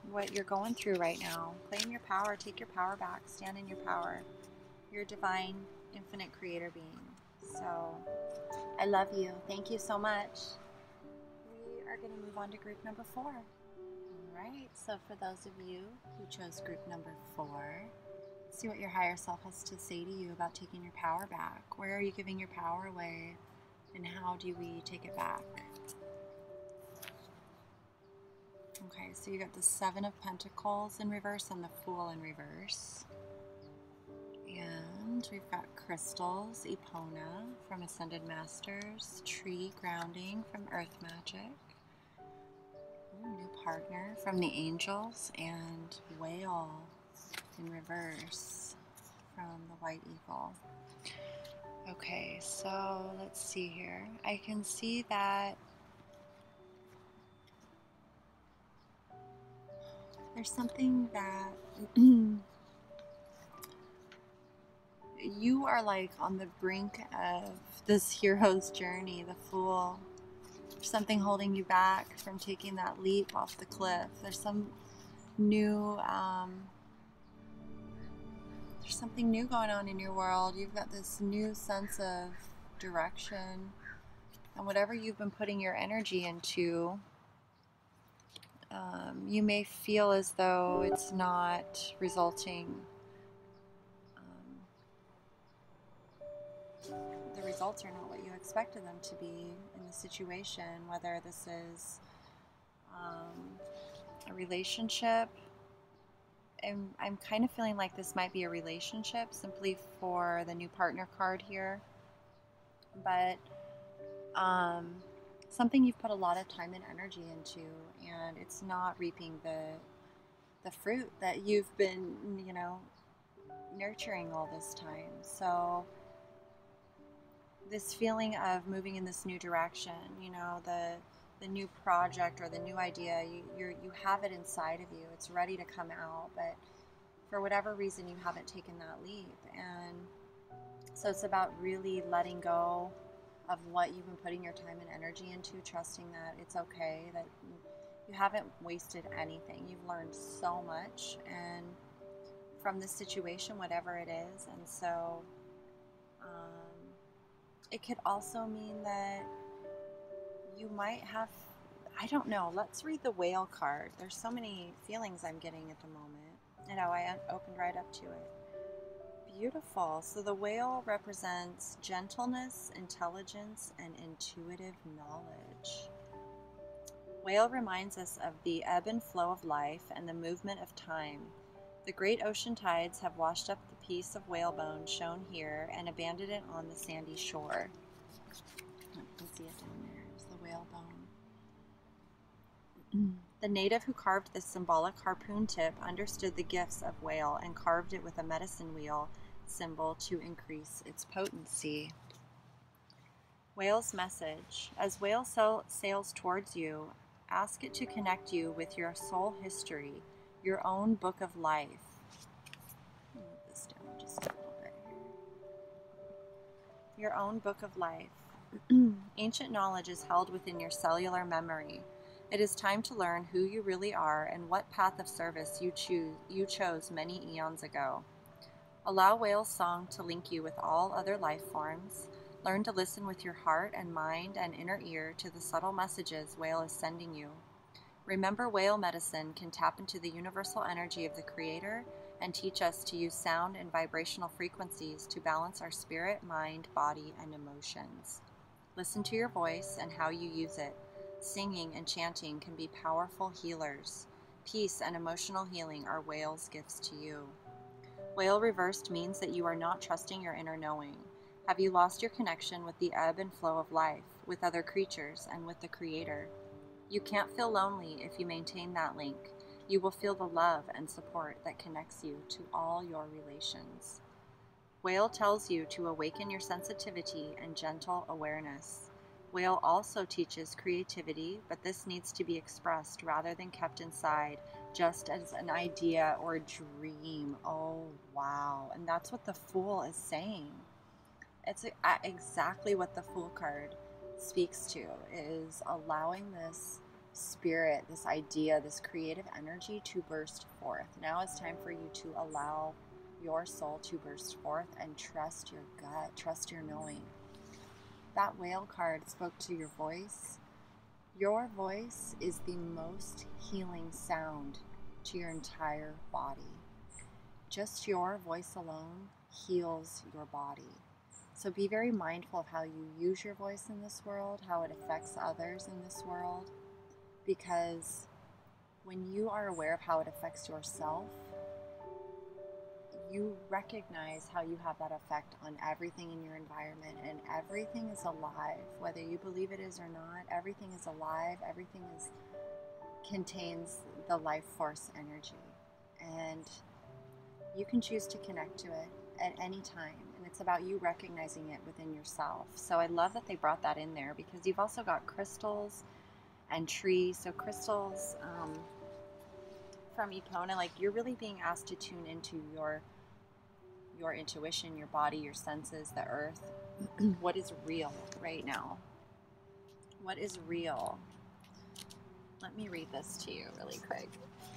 what you're going through right now. Claim your power. Take your power back. Stand in your power. You're a divine, infinite creator being. So I love you. Thank you so much. We are going to move on to group number 4. All right. So for those of you who chose group number 4, see what your higher self has to say to you about taking your power back. Where are you giving your power away, and how do we take it back? Okay, so you got the 7 of Pentacles in reverse and the Fool in reverse. And we've got crystals, Epona from Ascended Masters, tree grounding from Earth Magic, new partner from the Angels, and whale in reverse from the White Eagle. Okay, so let's see here. I can see that there's something that you are like on the brink of this hero's journey, the Fool. There's something holding you back from taking that leap off the cliff. There's some new there's something new going on in your world. You've got this new sense of direction, and whatever you've been putting your energy into, You may feel as though it's not resulting. The results are not what you expected them to be in the situation, whether this is a relationship. And I'm kind of feeling like this might be a relationship simply for the new partner card here. But something you've put a lot of time and energy into, and it's not reaping the fruit that you've been, nurturing all this time. So this feeling of moving in this new direction, the new project or the new idea, you have it inside of you. It's ready to come out, but for whatever reason you haven't taken that leap. And so it's about really letting go of what you've been putting your time and energy into, trusting that it's okay, that you haven't wasted anything. You've learned so much and from this situation, whatever it is. And so it could also mean that you might have, I don't know, let's read the whale card. There's so many feelings I'm getting at the moment. I opened right up to it. Beautiful. So the whale represents gentleness, intelligence, and intuitive knowledge. Whale reminds us of the ebb and flow of life and the movement of time. The great ocean tides have washed up the piece of whalebone shown here and abandoned it on the sandy shore. You can see it down there. There's the whalebone. The native who carved this symbolic harpoon tip understood the gifts of whale and carved it with a medicine wheel symbol to increase its potency. Whale's message. As whale sails towards you, ask it to connect you with your soul history, your own book of life. Move this down just a little bit here. Your own book of life. Ancient knowledge is held within your cellular memory. It is time to learn who you really are and what path of service you chose many eons ago. Allow Whale's song to link you with all other life forms. Learn to listen with your heart and mind and inner ear to the subtle messages Whale is sending you. Remember, whale medicine can tap into the universal energy of the Creator and teach us to use sound and vibrational frequencies to balance our spirit, mind, body, and emotions. Listen to your voice and how you use it. Singing and chanting can be powerful healers. Peace and emotional healing are Whale's gifts to you. Whale reversed means that you are not trusting your inner knowing. Have you lost your connection with the ebb and flow of life, with other creatures, and with the Creator? You can't feel lonely if you maintain that link. You will feel the love and support that connects you to all your relations. Whale tells you to awaken your sensitivity and gentle awareness. Whale also teaches creativity, but this needs to be expressed rather than kept inside, just as an idea or a dream. Oh, wow. And that's what the Fool is saying. It's exactly what the Fool card speaks to, is allowing this spirit, this idea, this creative energy to burst forth. Now it's time for you to allow your soul to burst forth and trust your gut, trust your knowing. That Whale card spoke to your voice. Your voice is the most healing sound to your entire body. Just your voice alone heals your body. So be very mindful of how you use your voice in this world, how it affects others in this world, because when you are aware of how it affects yourself, you recognize how you have that effect on everything in your environment, and everything is alive, whether you believe it is or not. Everything is alive. Everything contains the life force energy, and you can choose to connect to it at any time, and it's about you recognizing it within yourself. So I love that they brought that in there, because you've also got crystals and trees. So crystals from Epona, like, you're really being asked to tune into your intuition, your body, your senses, the earth. What is real right now? What is real? Let me read this to you really quick.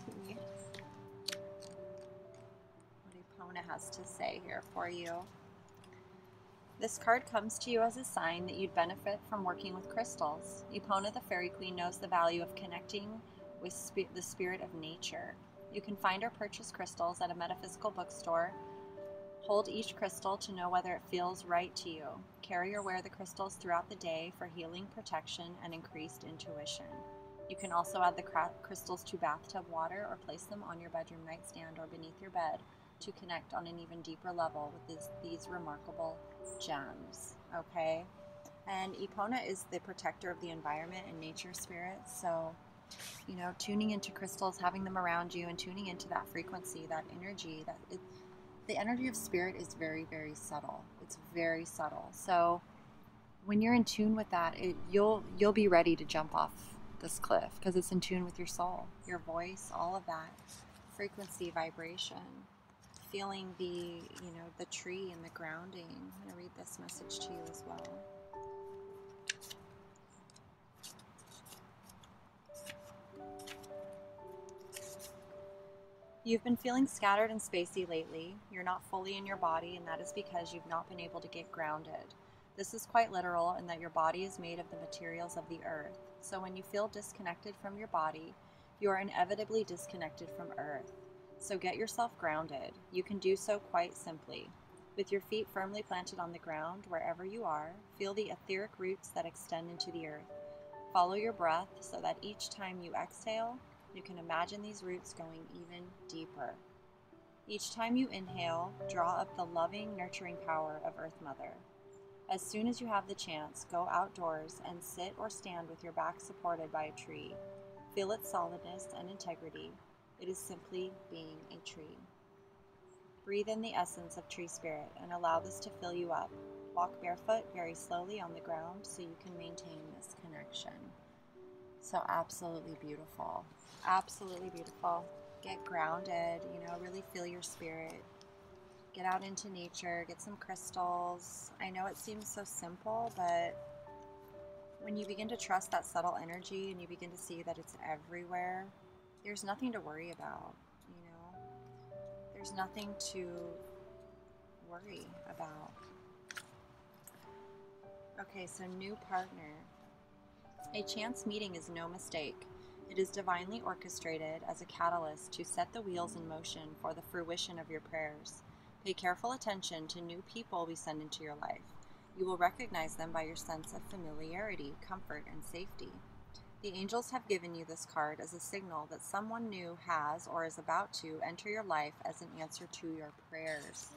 What Epona has to say here for you. This card comes to you as a sign that you'd benefit from working with crystals. Epona, the Fairy Queen, knows the value of connecting with the spirit of nature. You can find or purchase crystals at a metaphysical bookstore. Hold each crystal to know whether it feels right to you. Carry or wear the crystals throughout the day for healing, protection, and increased intuition. You can also add the crystals to bathtub water or place them on your bedroom nightstand or beneath your bed to connect on an even deeper level with these remarkable gems. Okay? And Epona is the protector of the environment and nature spirits. So, you know, tuning into crystals, having them around you, and tuning into that frequency, that energy, the energy of spirit is very, very subtle. It's very subtle. So when you're in tune with that, you'll be ready to jump off this cliff because it's in tune with your soul, your voice, all of that frequency, vibration, feeling the tree and the grounding. I'm going to read this message to you as well. You've been feeling scattered and spacey lately. You're not fully in your body, and that is because you've not been able to get grounded. This is quite literal in that your body is made of the materials of the earth. So when you feel disconnected from your body, you are inevitably disconnected from earth. So get yourself grounded. You can do so quite simply. With your feet firmly planted on the ground, wherever you are, feel the etheric roots that extend into the earth. Follow your breath so that each time you exhale, you can imagine these roots going even deeper. Each time you inhale, draw up the loving, nurturing power of Earth Mother. As soon as you have the chance, go outdoors and sit or stand with your back supported by a tree. Feel its solidness and integrity. It is simply being a tree. Breathe in the essence of tree spirit and allow this to fill you up. Walk barefoot very slowly on the ground so you can maintain this connection. So absolutely beautiful. Absolutely beautiful. Get grounded, really feel your spirit. Get out into nature, get some crystals. I know it seems so simple, but when you begin to trust that subtle energy and you begin to see that it's everywhere, there's nothing to worry about, There's nothing to worry about. Okay, so new partner. A chance meeting is no mistake. It is divinely orchestrated as a catalyst to set the wheels in motion for the fruition of your prayers. Pay careful attention to new people we send into your life. You will recognize them by your sense of familiarity, comfort, and safety. The angels have given you this card as a signal that someone new has or is about to enter your life as an answer to your prayers.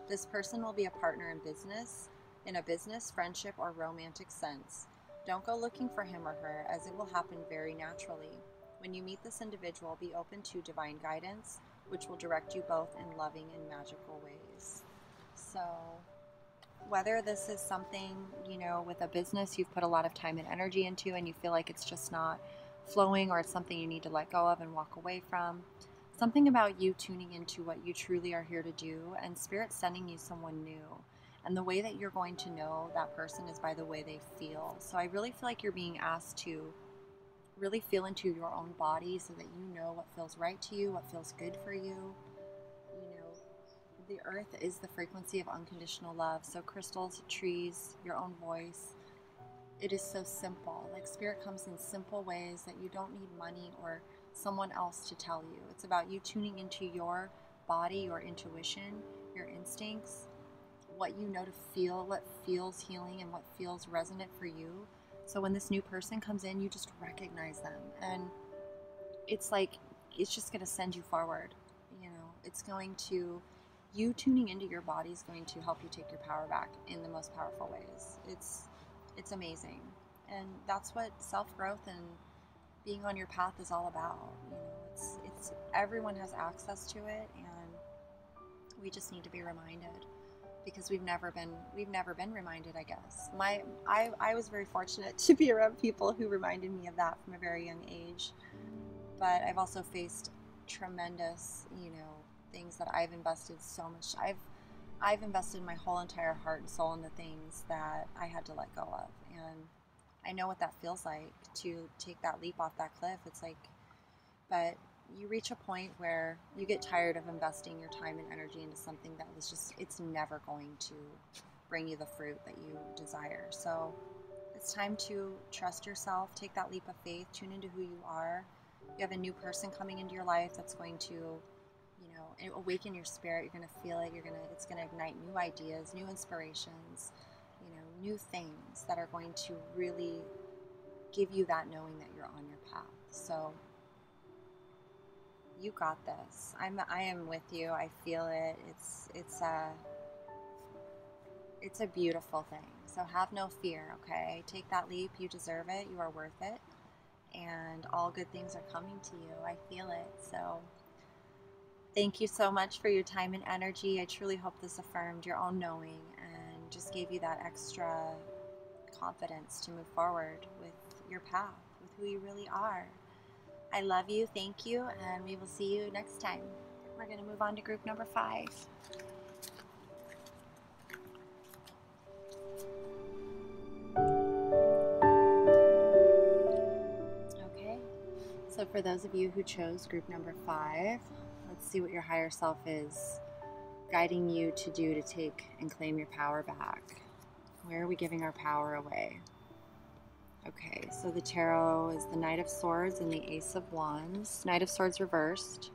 This person will be a partner in a business, friendship, or romantic sense. Don't go looking for him or her, as it will happen very naturally. When you meet this individual, be open to divine guidance, which will direct you both in loving and magical ways. So, whether this is something, with a business you've put a lot of time and energy into and you feel like it's just not flowing, or it's something you need to let go of and walk away from, something about you tuning into what you truly are here to do and Spirit sending you someone new. And the way that you're going to know that person is by the way they feel. So I really feel like you're being asked to really feel into your own body so that you know what feels right to you, what feels good for you. The earth is the frequency of unconditional love. So crystals, trees, your own voice. It is so simple. Like Spirit comes in simple ways that you don't need money or someone else to tell you. It's about you tuning into your body, your intuition, your instincts, what you know to feel, what feels healing and what feels resonant for you. So when this new person comes in, you just recognize them, and it's just going to send you forward. It's going to, you tuning into your body is going to help you take your power back in the most powerful ways. It's amazing. And that's what self-growth and being on your path is all about. It's everyone has access to it, and we just need to be reminded. Because we've never been reminded, I guess. I was very fortunate to be around people who reminded me of that from a very young age. But I've also faced tremendous, things that I've invested so much. I've invested my whole entire heart and soul in the things that I had to let go of. And I know what that feels like to take that leap off that cliff. But you reach a point where you get tired of investing your time and energy into something that it's never going to bring you the fruit that you desire. So it's time to trust yourself, take that leap of faith, tune into who you are, You have a new person coming into your life that's going to, you know, awaken your spirit. You're going to feel it. It's going to ignite new ideas, new inspirations, you know, new things that are going to really give you that knowing that you're on your path. So you got this. I am with you. I feel it. It's a beautiful thing. So have no fear, okay? Take that leap. You deserve it. You are worth it. And all good things are coming to you. I feel it. So thank you so much for your time and energy. I truly hope this affirmed your own knowing and just gave you that extra confidence to move forward with your path, with who you really are. I love you. Thank you. And we will see you next time. We're going to move on to group number 5. Okay. So for those of you who chose group number 5, let's see what your higher self is guiding you to do to take and claim your power back. Where are we giving our power away? Okay, so the tarot is the Knight of Swords and the Ace of Wands. Knight of Swords reversed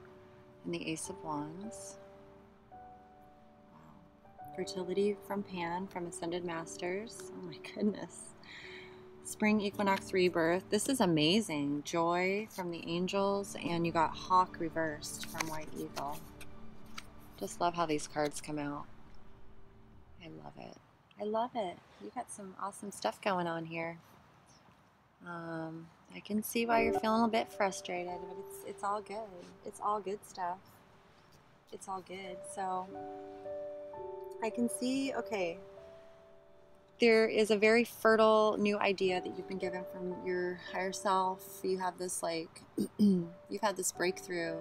and the Ace of Wands. Wow. Fertility from Pan, from Ascended Masters. Oh my goodness. Spring Equinox Rebirth. This is amazing. Joy from the Angels, and you got Hawk reversed from White Eagle. Just love how these cards come out. I love it. I love it. You got some awesome stuff going on here. I can see why you're feeling a bit frustrated, but it's all good. It's all good stuff. It's all good. So I can see, okay, there is a very fertile new idea that you've been given from your higher self. You have this you've had this breakthrough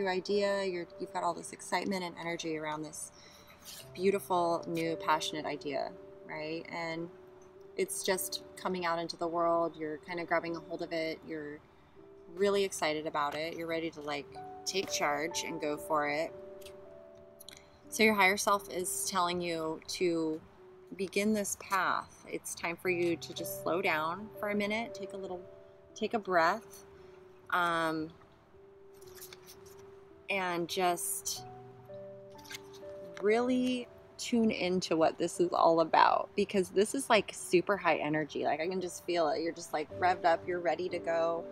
idea. You've got all this excitement and energy around this beautiful, new, passionate idea, right? And it's just coming out into the world. You're kind of grabbing a hold of it. You're really excited about it. You're ready to take charge and go for it. So your higher self is telling you to begin this path. It's time for you to just slow down for a minute, take a breath, and just really tune into what this is all about, because this is super high energy. I can just feel it. You're just revved up, you're ready to go,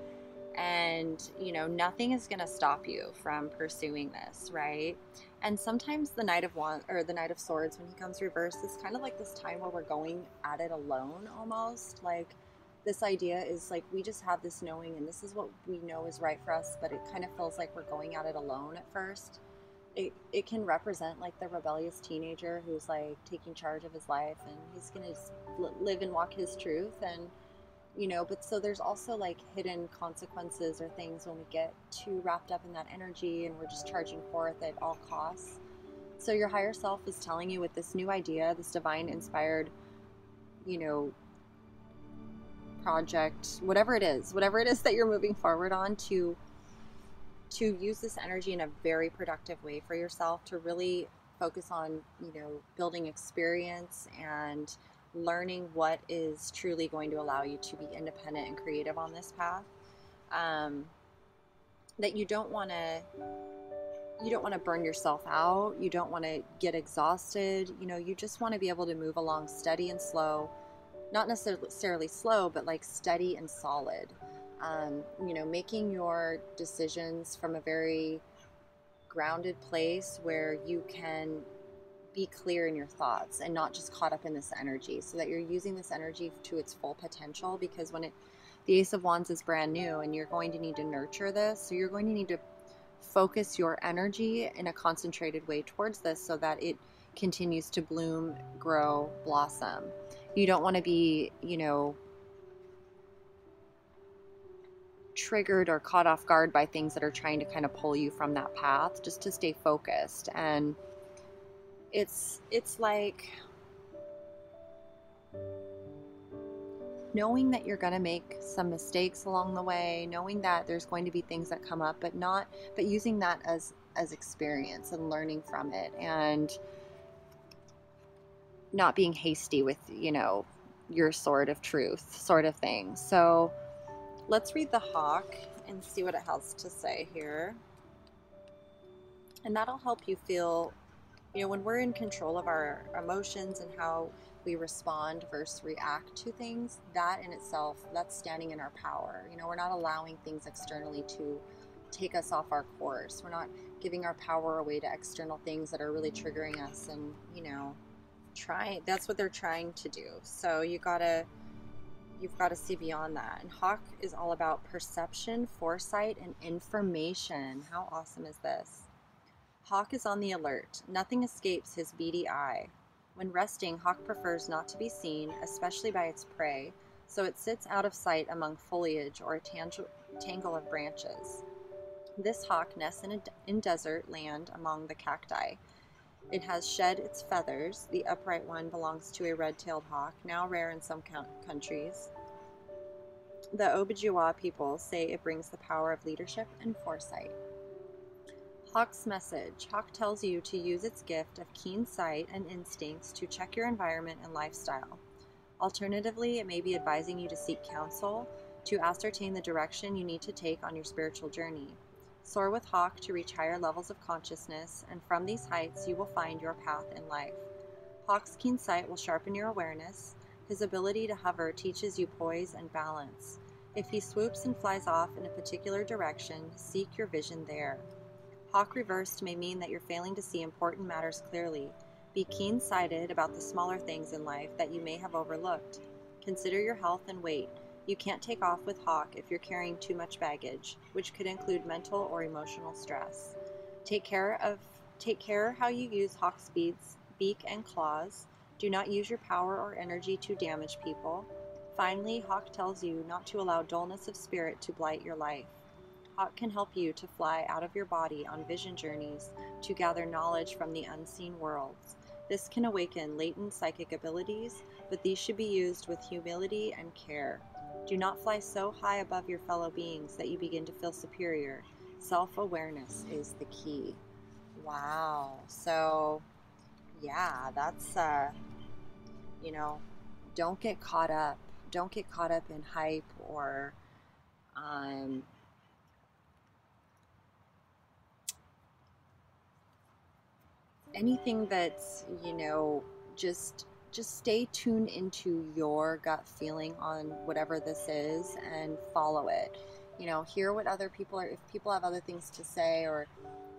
and nothing is going to stop you from pursuing this, right? And sometimes the Knight of Wands or the Knight of Swords, when he comes reversed, is kind of this time where we're going at it alone almost. This idea is we just have this knowing and this is what we know is right for us, but it kind of feels like we're going at it alone at first. It can represent the rebellious teenager who's taking charge of his life, and he's going to live and walk his truth. And but so there's also hidden consequences or things when we get too wrapped up in that energy and we're just charging forth at all costs. So your higher self is telling you with this new idea, this divine inspired, project, whatever it is that you're moving forward on, to use this energy in a very productive way for yourself, to really focus on, building experience and learning what is truly going to allow you to be independent and creative on this path. That you don't want to burn yourself out. You don't want to get exhausted. You just want to be able to move along steady and slow, not necessarily slow, but steady and solid. Making your decisions from a very grounded place where you can be clear in your thoughts and not just caught up in this energy, so that you're using this energy to its full potential. Because the Ace of Wands is brand new and you're going to need to nurture this. So you're going to need to focus your energy in a concentrated way towards this so that it continues to bloom, grow, blossom. You don't want to be, triggered or caught off guard by things that are trying to kind of pull you from that path, just to stay focused. And it's knowing that you're going to make some mistakes along the way, knowing that there's going to be things that come up, but using that as experience and learning from it, and not being hasty with, your sword of truth sort of thing. So let's read the Hawk and see what it has to say here. And that'll help you feel, you know, when we're in control of our emotions and how we respond versus react to things, that in itself, that's standing in our power. You know, we're not allowing things externally to take us off our course. We're not giving our power away to external things that are really triggering us and, you know, that's what they're trying to do. So you've got to see beyond that. And Hawk is all about perception, foresight, and information. How awesome is this? Hawk is on the alert. Nothing escapes his beady eye. When resting, Hawk prefers not to be seen, especially by its prey, so it sits out of sight among foliage or a tangle of branches. This hawk nests in desert land among the cacti. It has shed its feathers. The upright one belongs to a red-tailed hawk, now rare in some countries. The Ojibwa people say it brings the power of leadership and foresight. Hawk's message. Hawk tells you to use its gift of keen sight and instincts to check your environment and lifestyle. Alternatively, it may be advising you to seek counsel to ascertain the direction you need to take on your spiritual journey. Soar with Hawk to reach higher levels of consciousness, and from these heights you will find your path in life. Hawk's keen sight will sharpen your awareness. His ability to hover teaches you poise and balance. If he swoops and flies off in a particular direction, seek your vision there. Hawk reversed may mean that you're failing to see important matters clearly. Be keen-sighted about the smaller things in life that you may have overlooked. Consider your health and weight. You can't take off with Hawk if you're carrying too much baggage, which could include mental or emotional stress. Take care how you use Hawk's beak and claws. Do not use your power or energy to damage people. Finally, Hawk tells you not to allow dullness of spirit to blight your life. Hawk can help you to fly out of your body on vision journeys to gather knowledge from the unseen worlds. This can awaken latent psychic abilities, but these should be used with humility and care. Do not fly so high above your fellow beings that you begin to feel superior. Self-awareness is the key. Wow. So, yeah, that's, you know, don't get caught up. Don't get caught up in hype or, anything that's, you know, just stay tuned into your gut feeling on whatever this is and follow it. You know, hear what other people are, if people have other things to say, or,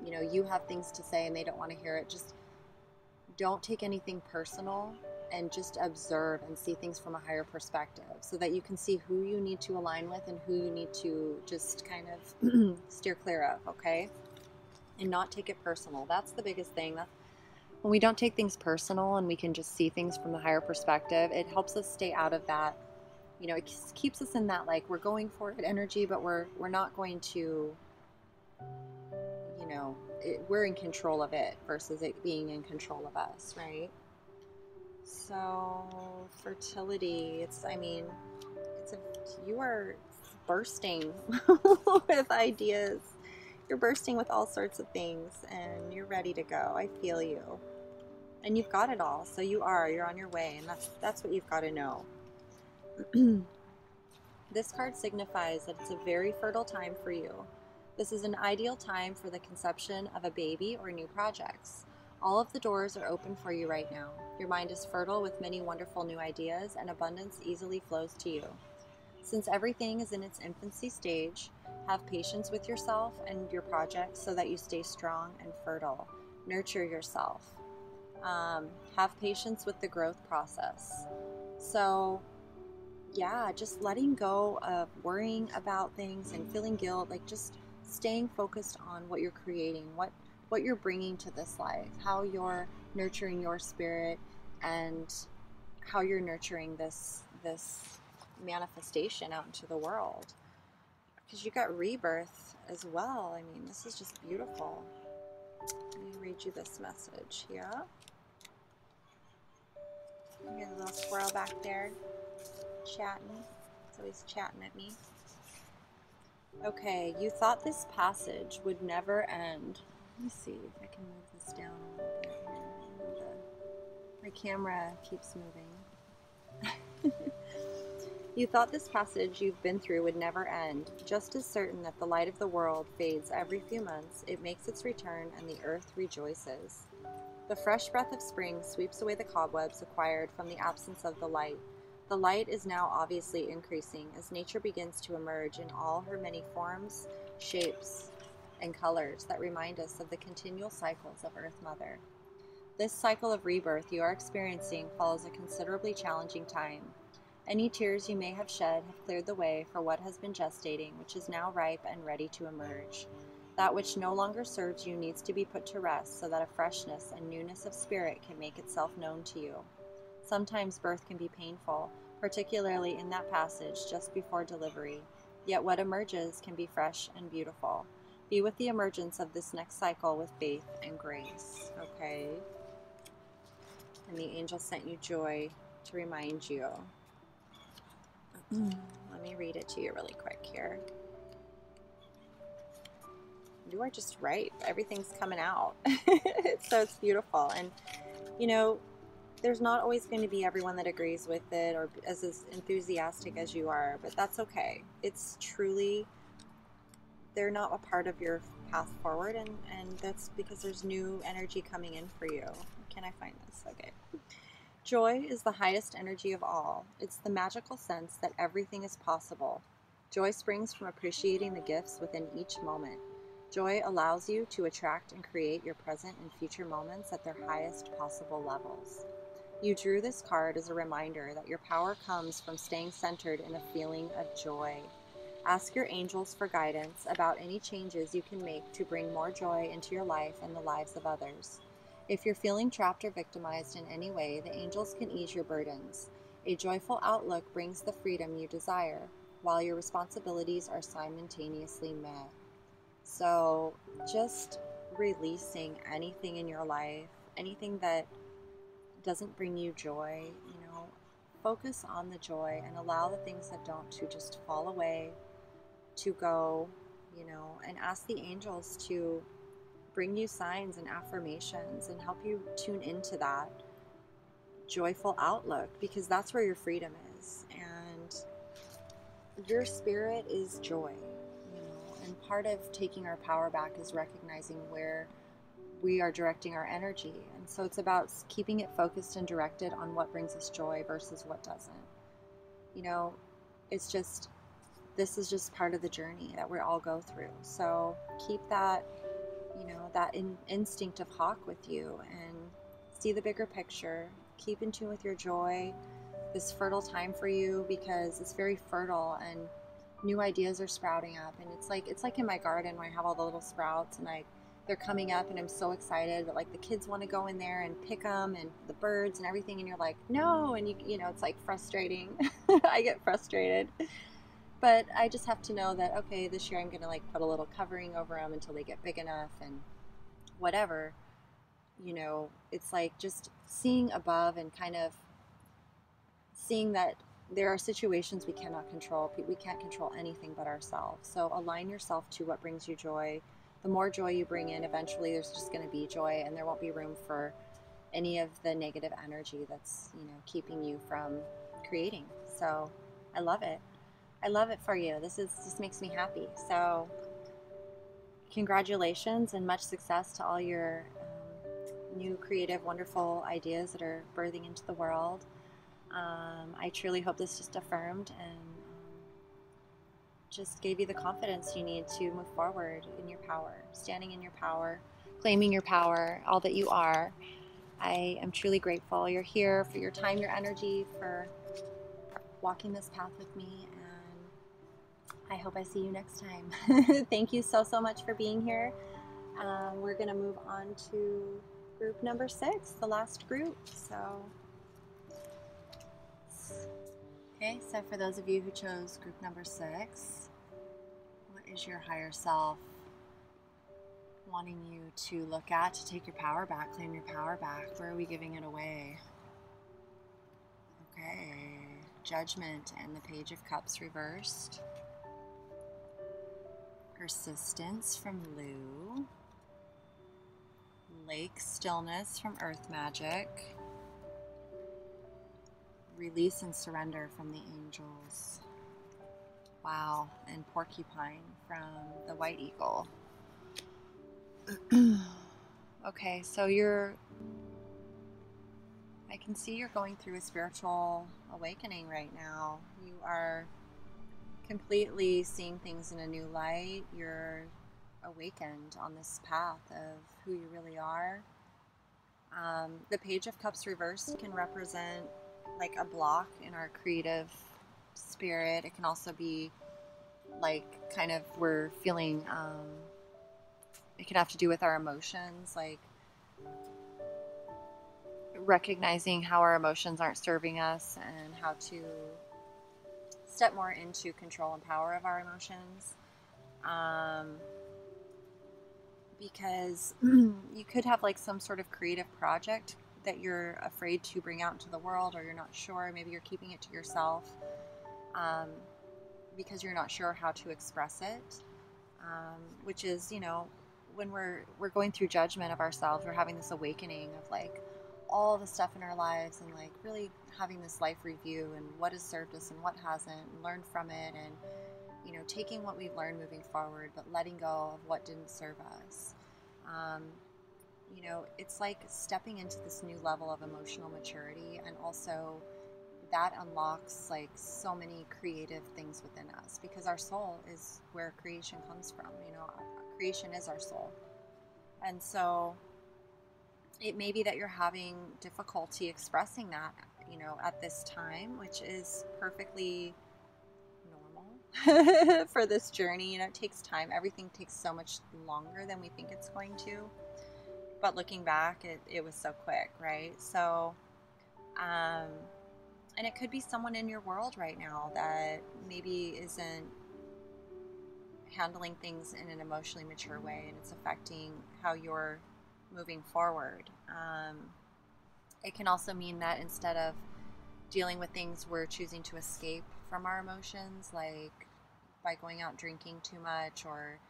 you know, you have things to say and they don't want to hear it, just don't take anything personal and just observe and see things from a higher perspective so that you can see who you need to align with and who you need to just kind of steer clear of, okay? And not take it personal. That's the biggest thing. When we don't take things personal and we can just see things from the higher perspective, it helps us stay out of that, you know, it keeps us in that, like, we're going for it energy, but we're not going to, you know, we're in control of it versus it being in control of us, right? So, fertility, you are bursting with ideas. You're bursting with all sorts of things and you're ready to go. I feel you. And you've got it all. So you're on your way, and that's what you've got to know. This card signifies that it's a very fertile time for you. This is an ideal time for the conception of a baby or new projects. All of the doors are open for you right now. Your mind is fertile with many wonderful new ideas, and abundance easily flows to you. Since everything is in its infancy stage, have patience with yourself and your projects so that you stay strong and fertile. Nurture yourself. Have patience with the growth process. So, yeah, just letting go of worrying about things and feeling guilt, like just staying focused on what you're creating, what you're bringing to this life, how you're nurturing your spirit, and how you're nurturing this manifestation out into the world. Because you got rebirth as well. I mean, this is just beautiful. Let me read you this message here. Here's a little squirrel back there chatting. It's always chatting at me. Okay, you thought this passage would never end. Let me see if I can move this down a little bit here. My camera keeps moving. You thought this passage you've been through would never end. Just as certain that the light of the world fades every few months, it makes its return and the earth rejoices. The fresh breath of spring sweeps away the cobwebs acquired from the absence of the light. The light is now obviously increasing as nature begins to emerge in all her many forms, shapes, and colors that remind us of the continual cycles of Earth Mother. This cycle of rebirth you are experiencing follows a considerably challenging time. Any tears you may have shed have cleared the way for what has been gestating, which is now ripe and ready to emerge. That which no longer serves you needs to be put to rest so that a freshness and newness of spirit can make itself known to you. Sometimes birth can be painful, particularly in that passage just before delivery, yet what emerges can be fresh and beautiful. Be with the emergence of this next cycle with faith and grace. Okay? And the angel sent you joy to remind you. Let me read it to you really quick here. You are just right. Everything's coming out. So it's beautiful. And, you know, there's not always going to be everyone that agrees with it or as enthusiastic as you are, but that's okay. It's truly, they're not a part of your path forward, and that's because there's new energy coming in for you. Can I find this? Okay. Joy is the highest energy of all. It's the magical sense that everything is possible. Joy springs from appreciating the gifts within each moment. Joy allows you to attract and create your present and future moments at their highest possible levels. You drew this card as a reminder that your power comes from staying centered in a feeling of joy. Ask your angels for guidance about any changes you can make to bring more joy into your life and the lives of others. If you're feeling trapped or victimized in any way, the angels can ease your burdens. A joyful outlook brings the freedom you desire, while your responsibilities are simultaneously met. So just releasing anything in your life, anything that doesn't bring you joy, focus on the joy and allow the things that don't to just fall away, to go, and ask the angels to bring you signs and affirmations and help you tune into that joyful outlook, because that's where your freedom is. And your spirit is joy, and part of taking our power back is recognizing where we are directing our energy. And so it's about keeping it focused and directed on what brings us joy versus what doesn't. It's just, this is just part of the journey that we all go through. So keep that, that instinct of hawk with you and see the bigger picture. Keep in tune with your joy, this fertile time for you, because it's very fertile and new ideas are sprouting up. And it's like in my garden where I have all the little sprouts and they're coming up and I'm so excited, but like the kids want to go in there and pick them and the birds and everything, and you're like, no, and it's like frustrating. I get frustrated, but I just have to know that, okay, this year I'm going to like put a little covering over them until they get big enough and whatever, it's like just seeing above and kind of seeing that there are situations we cannot control. We can't control anything but ourselves. So align yourself to what brings you joy. The more joy you bring in, eventually there's just going to be joy, and there won't be room for any of the negative energy that's, keeping you from creating. So I love it. I love it for you. This makes me happy. So congratulations and much success to all your new creative, wonderful ideas that are birthing into the world. I truly hope this just affirmed and just gave you the confidence you need to move forward in your power, standing in your power, claiming your power, all that you are. I am truly grateful you're here, for your time, your energy, for walking this path with me, and I hope I see you next time. Thank you so much for being here. We're going to move on to group number 6, the last group. Okay, so for those of you who chose group number 6, what is your higher self wanting you to look at, to take your power back, claim your power back? Where are we giving it away? Okay, Judgment and the Page of Cups reversed. Persistence from Lou. Lake Stillness from Earth Magic. release and surrender from the angels. Wow. And porcupine from the white eagle. Okay, so I can see you're going through a spiritual awakening right now. You are completely seeing things in a new light. You're awakened on this path of who you really are. The Page of Cups reversed can represent like a block in our creative spirit. It can also be like kind of we're feeling, it can have to do with our emotions, like recognizing how our emotions aren't serving us and how to step more into control and power of our emotions. Because you could have like some sort of creative project that you're afraid to bring out into the world, or you're not sure. Maybe you're keeping it to yourself because you're not sure how to express it, which is, you know, when we're going through judgment of ourselves, we're having this awakening of like all the stuff in our lives and like really having this life review and what has served us and what hasn't, and learn from it, and you know, taking what we've learned moving forward, but letting go of what didn't serve us. You know, it's like stepping into this new level of emotional maturity, and also that unlocks like so many creative things within us, because our soul is where creation comes from. You know, creation is our soul. And so it may be that you're having difficulty expressing that, you know, at this time, which is perfectly normal for this journey. You know, it takes time. Everything takes so much longer than we think it's going to. But looking back, it was so quick, right? So, and it could be someone in your world right now that maybe isn't handling things in an emotionally mature way, and it's affecting how you're moving forward. It can also mean that instead of dealing with things, we're choosing to escape from our emotions, like by going out drinking too much, or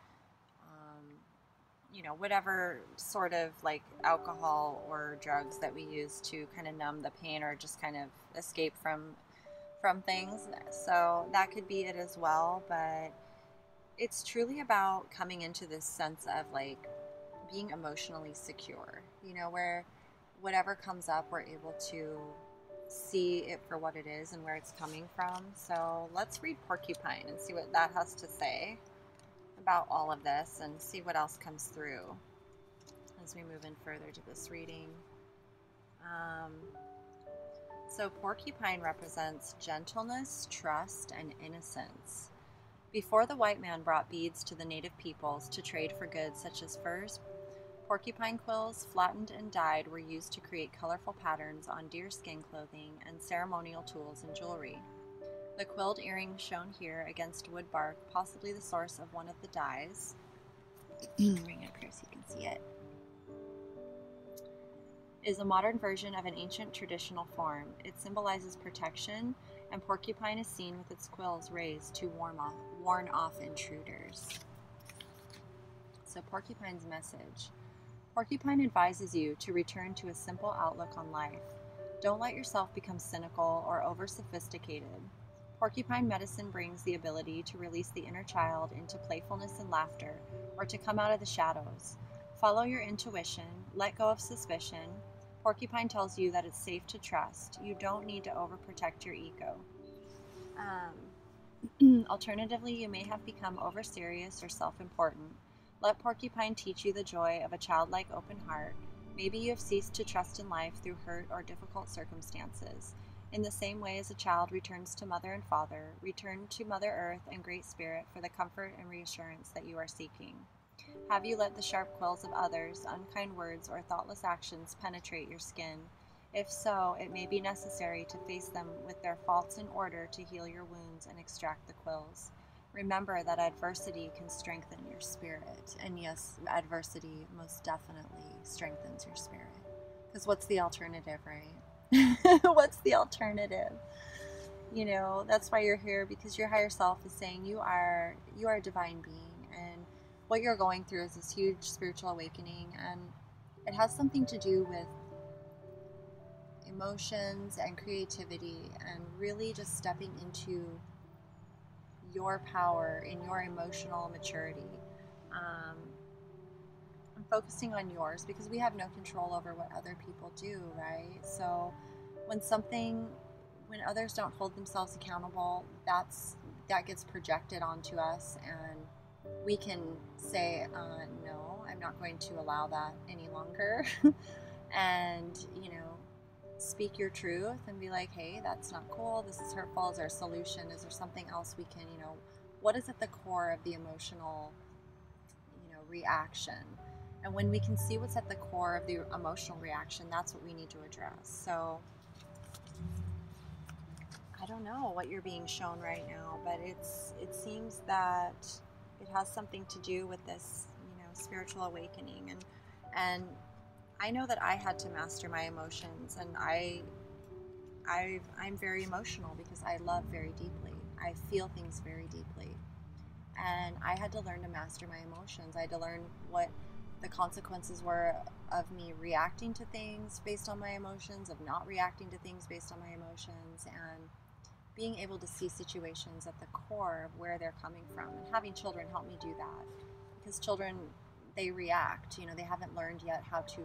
you know, whatever sort of like alcohol or drugs that we use to kind of numb the pain or just kind of escape from things. So that could be it as well. But it's truly about coming into this sense of like being emotionally secure, you know, where whatever comes up, we're able to see it for what it is and where it's coming from. So let's read Porcupine and see what that has to say about all of this, and see what else comes through as we move in further to this reading. So Porcupine represents gentleness, trust, and innocence. Before the white man brought beads to the native peoples to trade for goods such as furs, porcupine quills, flattened and dyed, were used to create colorful patterns on deerskin clothing and ceremonial tools and jewelry. The quilled earring shown here against wood bark, possibly the source of one of the dyes. Bring it up here so you can see it. Is a modern version of an ancient traditional form. It symbolizes protection, and porcupine is seen with its quills raised to warn off intruders. So porcupine's message. Porcupine advises you to return to a simple outlook on life. Don't let yourself become cynical or over-sophisticated. Porcupine medicine brings the ability to release the inner child into playfulness and laughter, or to come out of the shadows. Follow your intuition, let go of suspicion. Porcupine tells you that it's safe to trust. You don't need to overprotect your ego. Alternatively, you may have become over-serious or self-important. Let Porcupine teach you the joy of a childlike open heart. Maybe you have ceased to trust in life through hurt or difficult circumstances. In the same way as a child returns to mother and father, return to Mother Earth and Great Spirit for the comfort and reassurance that you are seeking. Have you let the sharp quills of others, unkind words, or thoughtless actions penetrate your skin? If so, it may be necessary to face them with their faults in order to heal your wounds and extract the quills. Remember that adversity can strengthen your spirit. And yes, adversity most definitely strengthens your spirit. Because what's the alternative, right? What's the alternative? You know, that's why you're here, because your higher self is saying you are a divine being, and what you're going through is this huge spiritual awakening, and it has something to do with emotions and creativity, and really just stepping into your power in your emotional maturity. I'm focusing on yours because we have no control over what other people do, right? So when others don't hold themselves accountable, that gets projected onto us, and we can say, no, I'm not going to allow that any longer. And, speak your truth and be like, hey, that's not cool. This is hurtful. Is there a solution? Is there something else we can, what is at the core of the emotional, reaction? And when we can see what's at the core of the emotional reaction, that's what we need to address. So I don't know what you're being shown right now, but it seems that it has something to do with this, spiritual awakening. And I know that I had to master my emotions, and I'm very emotional because I love very deeply. I feel things very deeply. And I had to learn to master my emotions. I had to learn what the consequences were of me reacting to things based on my emotions, of not reacting to things based on my emotions, and being able to see situations at the core of where they're coming from. And having children help me do that, because children, they react. They haven't learned yet how to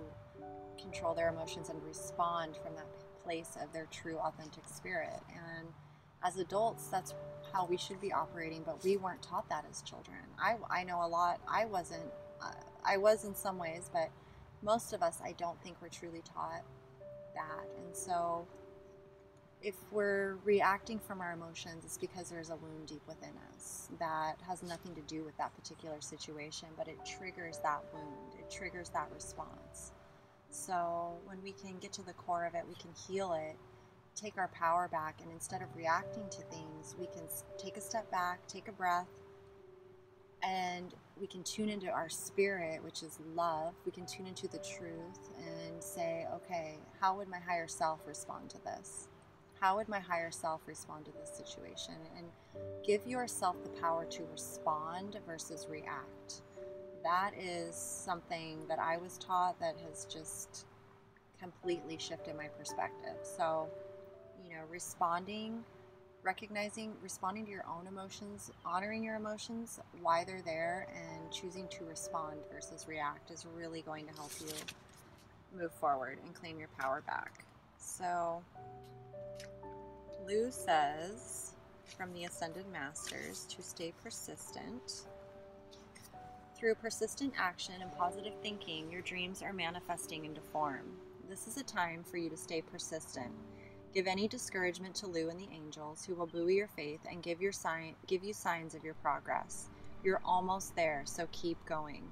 control their emotions and respond from that place of their true, authentic spirit. And as adults, that's how we should be operating, but we weren't taught that as children. I know a lot. I wasn't. I was in some ways, but most of us, I don't think we're truly taught that. And so if we're reacting from our emotions, it's because there's a wound deep within us that has nothing to do with that particular situation, but it triggers that wound. It triggers that response. So when we can get to the core of it, we can heal it, take our power back, and instead of reacting to things, we can take a step back, take a breath, and we can tune into our spirit, which is love. We can tune into the truth and say, okay, how would my higher self respond to this? How would my higher self respond to this situation? And give yourself the power to respond versus react. That is something that I was taught that has just completely shifted my perspective. So, responding to your own emotions, honoring your emotions, why they're there, and choosing to respond versus react is really going to help you move forward and claim your power back. So, Lou says from the Ascended Masters to stay persistent. Through persistent action and positive thinking, your dreams are manifesting into form. This is a time for you to stay persistent. Give any discouragement to Lou and the angels, who will buoy your faith and give you signs of your progress. You're almost there, so keep going.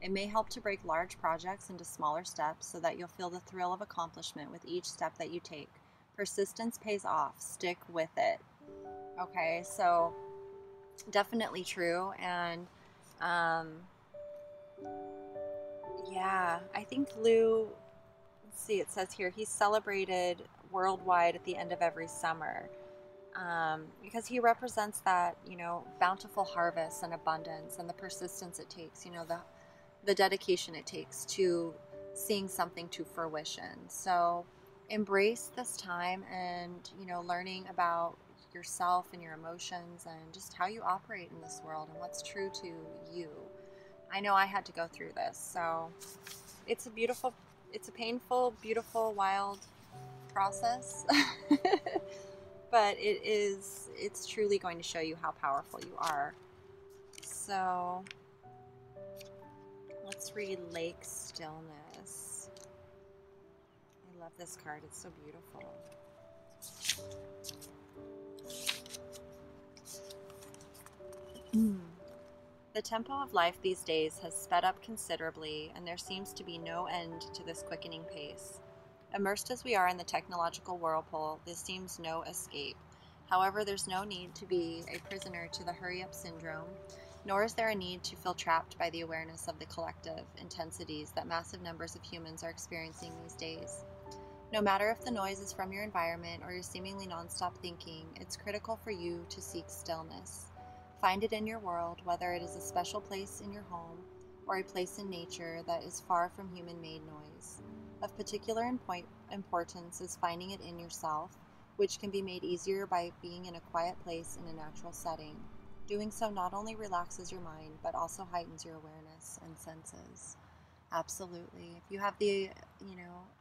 It may help to break large projects into smaller steps so that you'll feel the thrill of accomplishment with each step that you take. Persistence pays off. Stick with it. Okay, so definitely true. And yeah, I think Lou, let's see, it says here, he's celebrated worldwide at the end of every summer, because he represents that, bountiful harvest and abundance and the persistence it takes, the dedication it takes to seeing something to fruition. So embrace this time and, learning about yourself and your emotions and just how you operate in this world and what's true to you. I know I had to go through this, so it's a painful, beautiful, wild process, but it's truly going to show you how powerful you are. So let's read Lake Stillness. I love this card. It's so beautiful. The tempo of life these days has sped up considerably, and there seems to be no end to this quickening pace. Immersed as we are in the technological whirlpool, this seems no escape. However, there's no need to be a prisoner to the hurry-up syndrome, nor is there a need to feel trapped by the awareness of the collective intensities that massive numbers of humans are experiencing these days. No matter if the noise is from your environment or your seemingly nonstop thinking, it's critical for you to seek stillness. Find it in your world, whether it is a special place in your home or a place in nature that is far from human-made noise. Of particular importance is finding it in yourself, which can be made easier by being in a quiet place in a natural setting. Doing so not only relaxes your mind, but also heightens your awareness and senses. Absolutely. If you have the,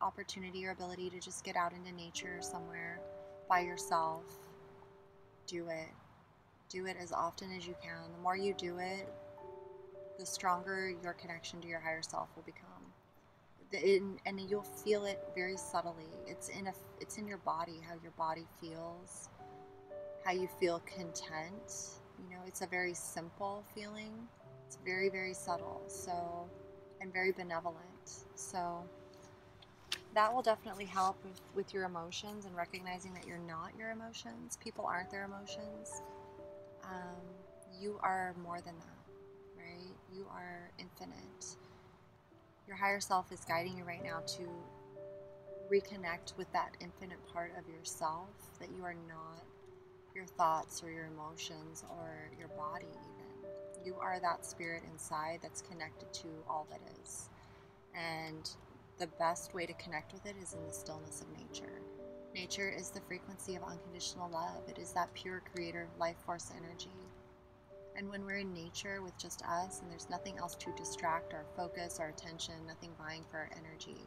opportunity or ability to just get out into nature somewhere by yourself, do it. Do it as often as you can. The more you do it, the stronger your connection to your higher self will become. And you'll feel it very subtly. It's in your body, how your body feels, how you feel content. It's a very simple feeling. It's very, very subtle. And very benevolent. So that will definitely help with your emotions and recognizing that you're not your emotions. People aren't their emotions. You are more than that, right? You are infinite. Your higher self is guiding you right now to reconnect with that infinite part of yourself, that you are not your thoughts or your emotions or your body even. You are that spirit inside that's connected to all that is. And the best way to connect with it is in the stillness of nature. Nature is the frequency of unconditional love. It is that pure creator life force energy. And when we're in nature with just us and there's nothing else to distract our focus, our attention, nothing vying for our energy,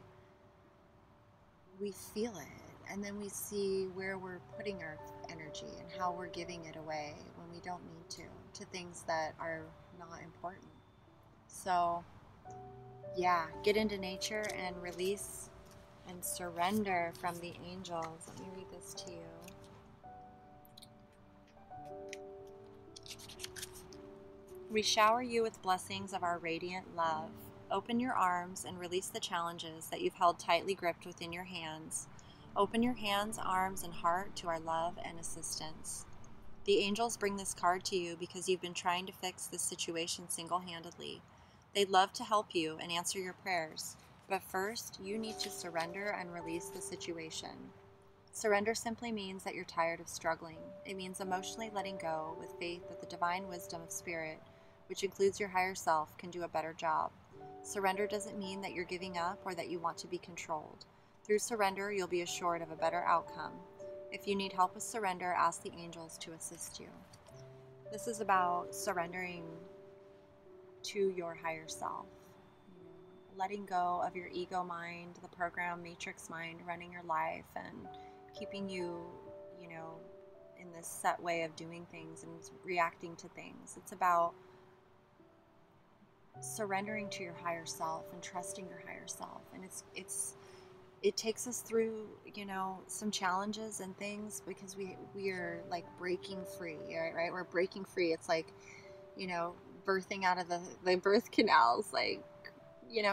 we feel it. And then we see where we're putting our energy and how we're giving it away when we don't need to things that are not important. So, yeah, get into nature and release and surrender from the angels. Let me read this to you. We shower you with blessings of our radiant love. Open your arms and release the challenges that you've held tightly gripped within your hands. Open your hands, arms, and heart to our love and assistance. The angels bring this card to you because you've been trying to fix this situation single-handedly. They'd love to help you and answer your prayers, but first you need to surrender and release the situation. Surrender simply means that you're tired of struggling. It means emotionally letting go with faith that the divine wisdom of spirit, which includes your higher self, can do a better job. Surrender doesn't mean that you're giving up or that you want to be controlled. Through surrender, you'll be assured of a better outcome. If you need help with surrender, ask the angels to assist you. This is about surrendering to your higher self. Letting go of your ego mind, the program matrix mind running your life and keeping you, in this set way of doing things and reacting to things. It's about surrendering to your higher self and trusting your higher self. And it takes us through, some challenges and things because we are like breaking free, right? We're breaking free. It's like, birthing out of the birth canals, like,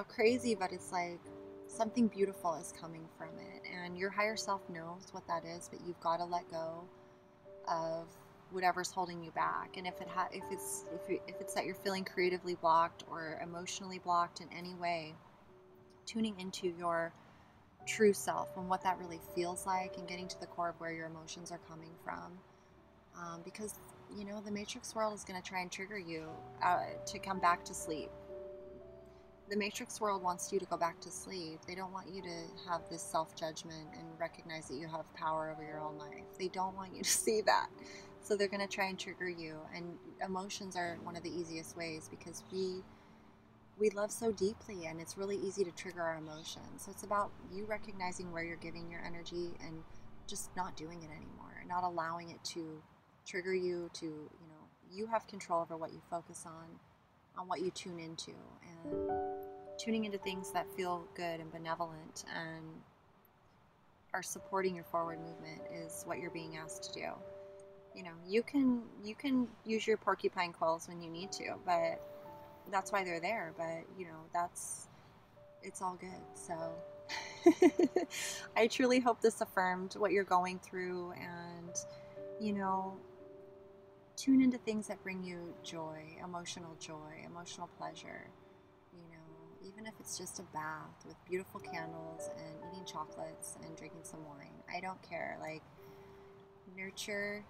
crazy, but it's like something beautiful is coming from it. And your higher self knows what that is, but you've got to let go of whatever's holding you back. And if it's that you're feeling creatively blocked or emotionally blocked in any way, tuning into your true self and what that really feels like and getting to the core of where your emotions are coming from. Because, the matrix world is going to try and trigger you to come back to sleep. The matrix world wants you to go back to sleep. They don't want you to have this self-judgment and recognize that you have power over your own life. They don't want you to see that. So they're going to try and trigger you. And emotions are one of the easiest ways because we love so deeply and it's really easy to trigger our emotions. So it's about you recognizing where you're giving your energy and just not doing it anymore, not allowing it to trigger you to, you have control over what you focus on what you tune into, and tuning into things that feel good and benevolent and are supporting your forward movement is what you're being asked to do. You can use your porcupine quills when you need to, but that's why they're there. But it's all good. So I truly hope this affirmed what you're going through, and tune into things that bring you joy, emotional pleasure. Even if it's just a bath with beautiful candles and eating chocolates and drinking some wine, I don't care. Like, nurture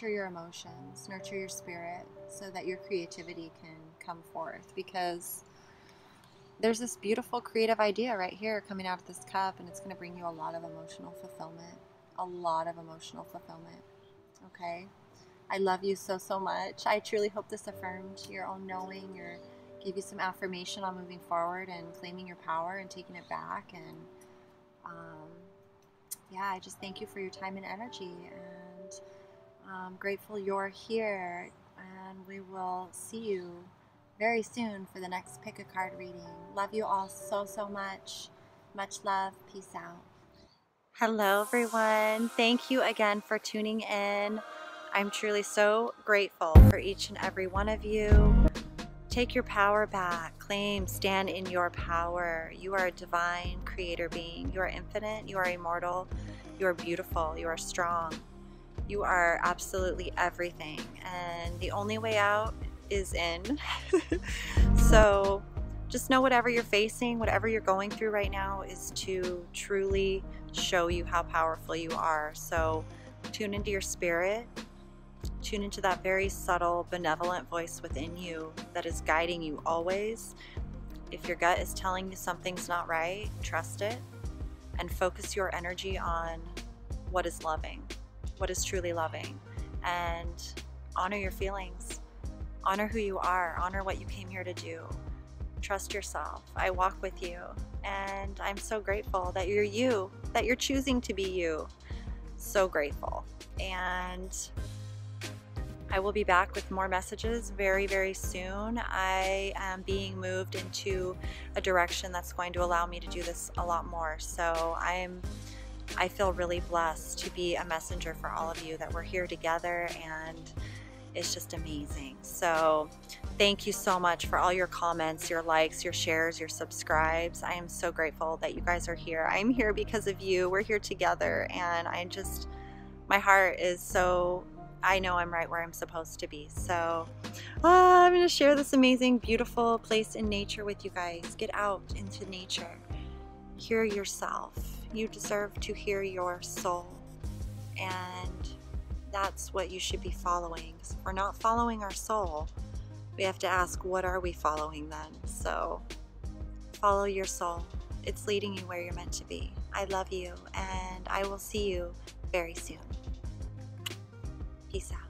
your emotions, nurture your spirit so that your creativity can come forth, because there's this beautiful creative idea right here coming out of this cup, and it's going to bring you a lot of emotional fulfillment. A lot of emotional fulfillment. Okay? I love you so, so much. I truly hope this affirmed your own knowing, or gave you some affirmation on moving forward and claiming your power and taking it back. And yeah, I just thank you for your time and energy, and I'm grateful you're here, and we will see you very soon for the next pick a card reading. Love you all so, so much. Much love. Peace out. Hello, everyone. Thank you again for tuning in. I'm truly so grateful for each and every one of you. Take your power back. Claim, stand in your power. You are a divine creator being. You are infinite. You are immortal. You are beautiful. You are strong. You are absolutely everything. And the only way out is in. So just know whatever you're facing, whatever you're going through right now, is to truly show you how powerful you are. So tune into your spirit. Tune into that very subtle, benevolent voice within you that is guiding you always. If your gut is telling you something's not right, trust it and focus your energy on what is loving, what is truly loving, and honor your feelings. Honor who you are. Honor what you came here to do. Trust yourself. I walk with you, and I'm so grateful that you're you, that you're choosing to be you. So grateful. And I will be back with more messages very, very soon. I am being moved into a direction that's going to allow me to do this a lot more. So I feel really blessed to be a messenger for all of you, that we're here together, and it's just amazing. So thank you so much for all your comments, your likes, your shares, your subscribes. I am so grateful that you guys are here. I'm here because of you. We're here together, and my heart is so, I know I'm right where I'm supposed to be. So I'm going to share this amazing, beautiful place in nature with you guys. Get out into nature. Hear yourself. You deserve to hear your soul. And that's what you should be following. If we're not following our soul, we have to ask, what are we following then? So follow your soul. It's leading you where you're meant to be. I love you, and I will see you very soon. Peace out.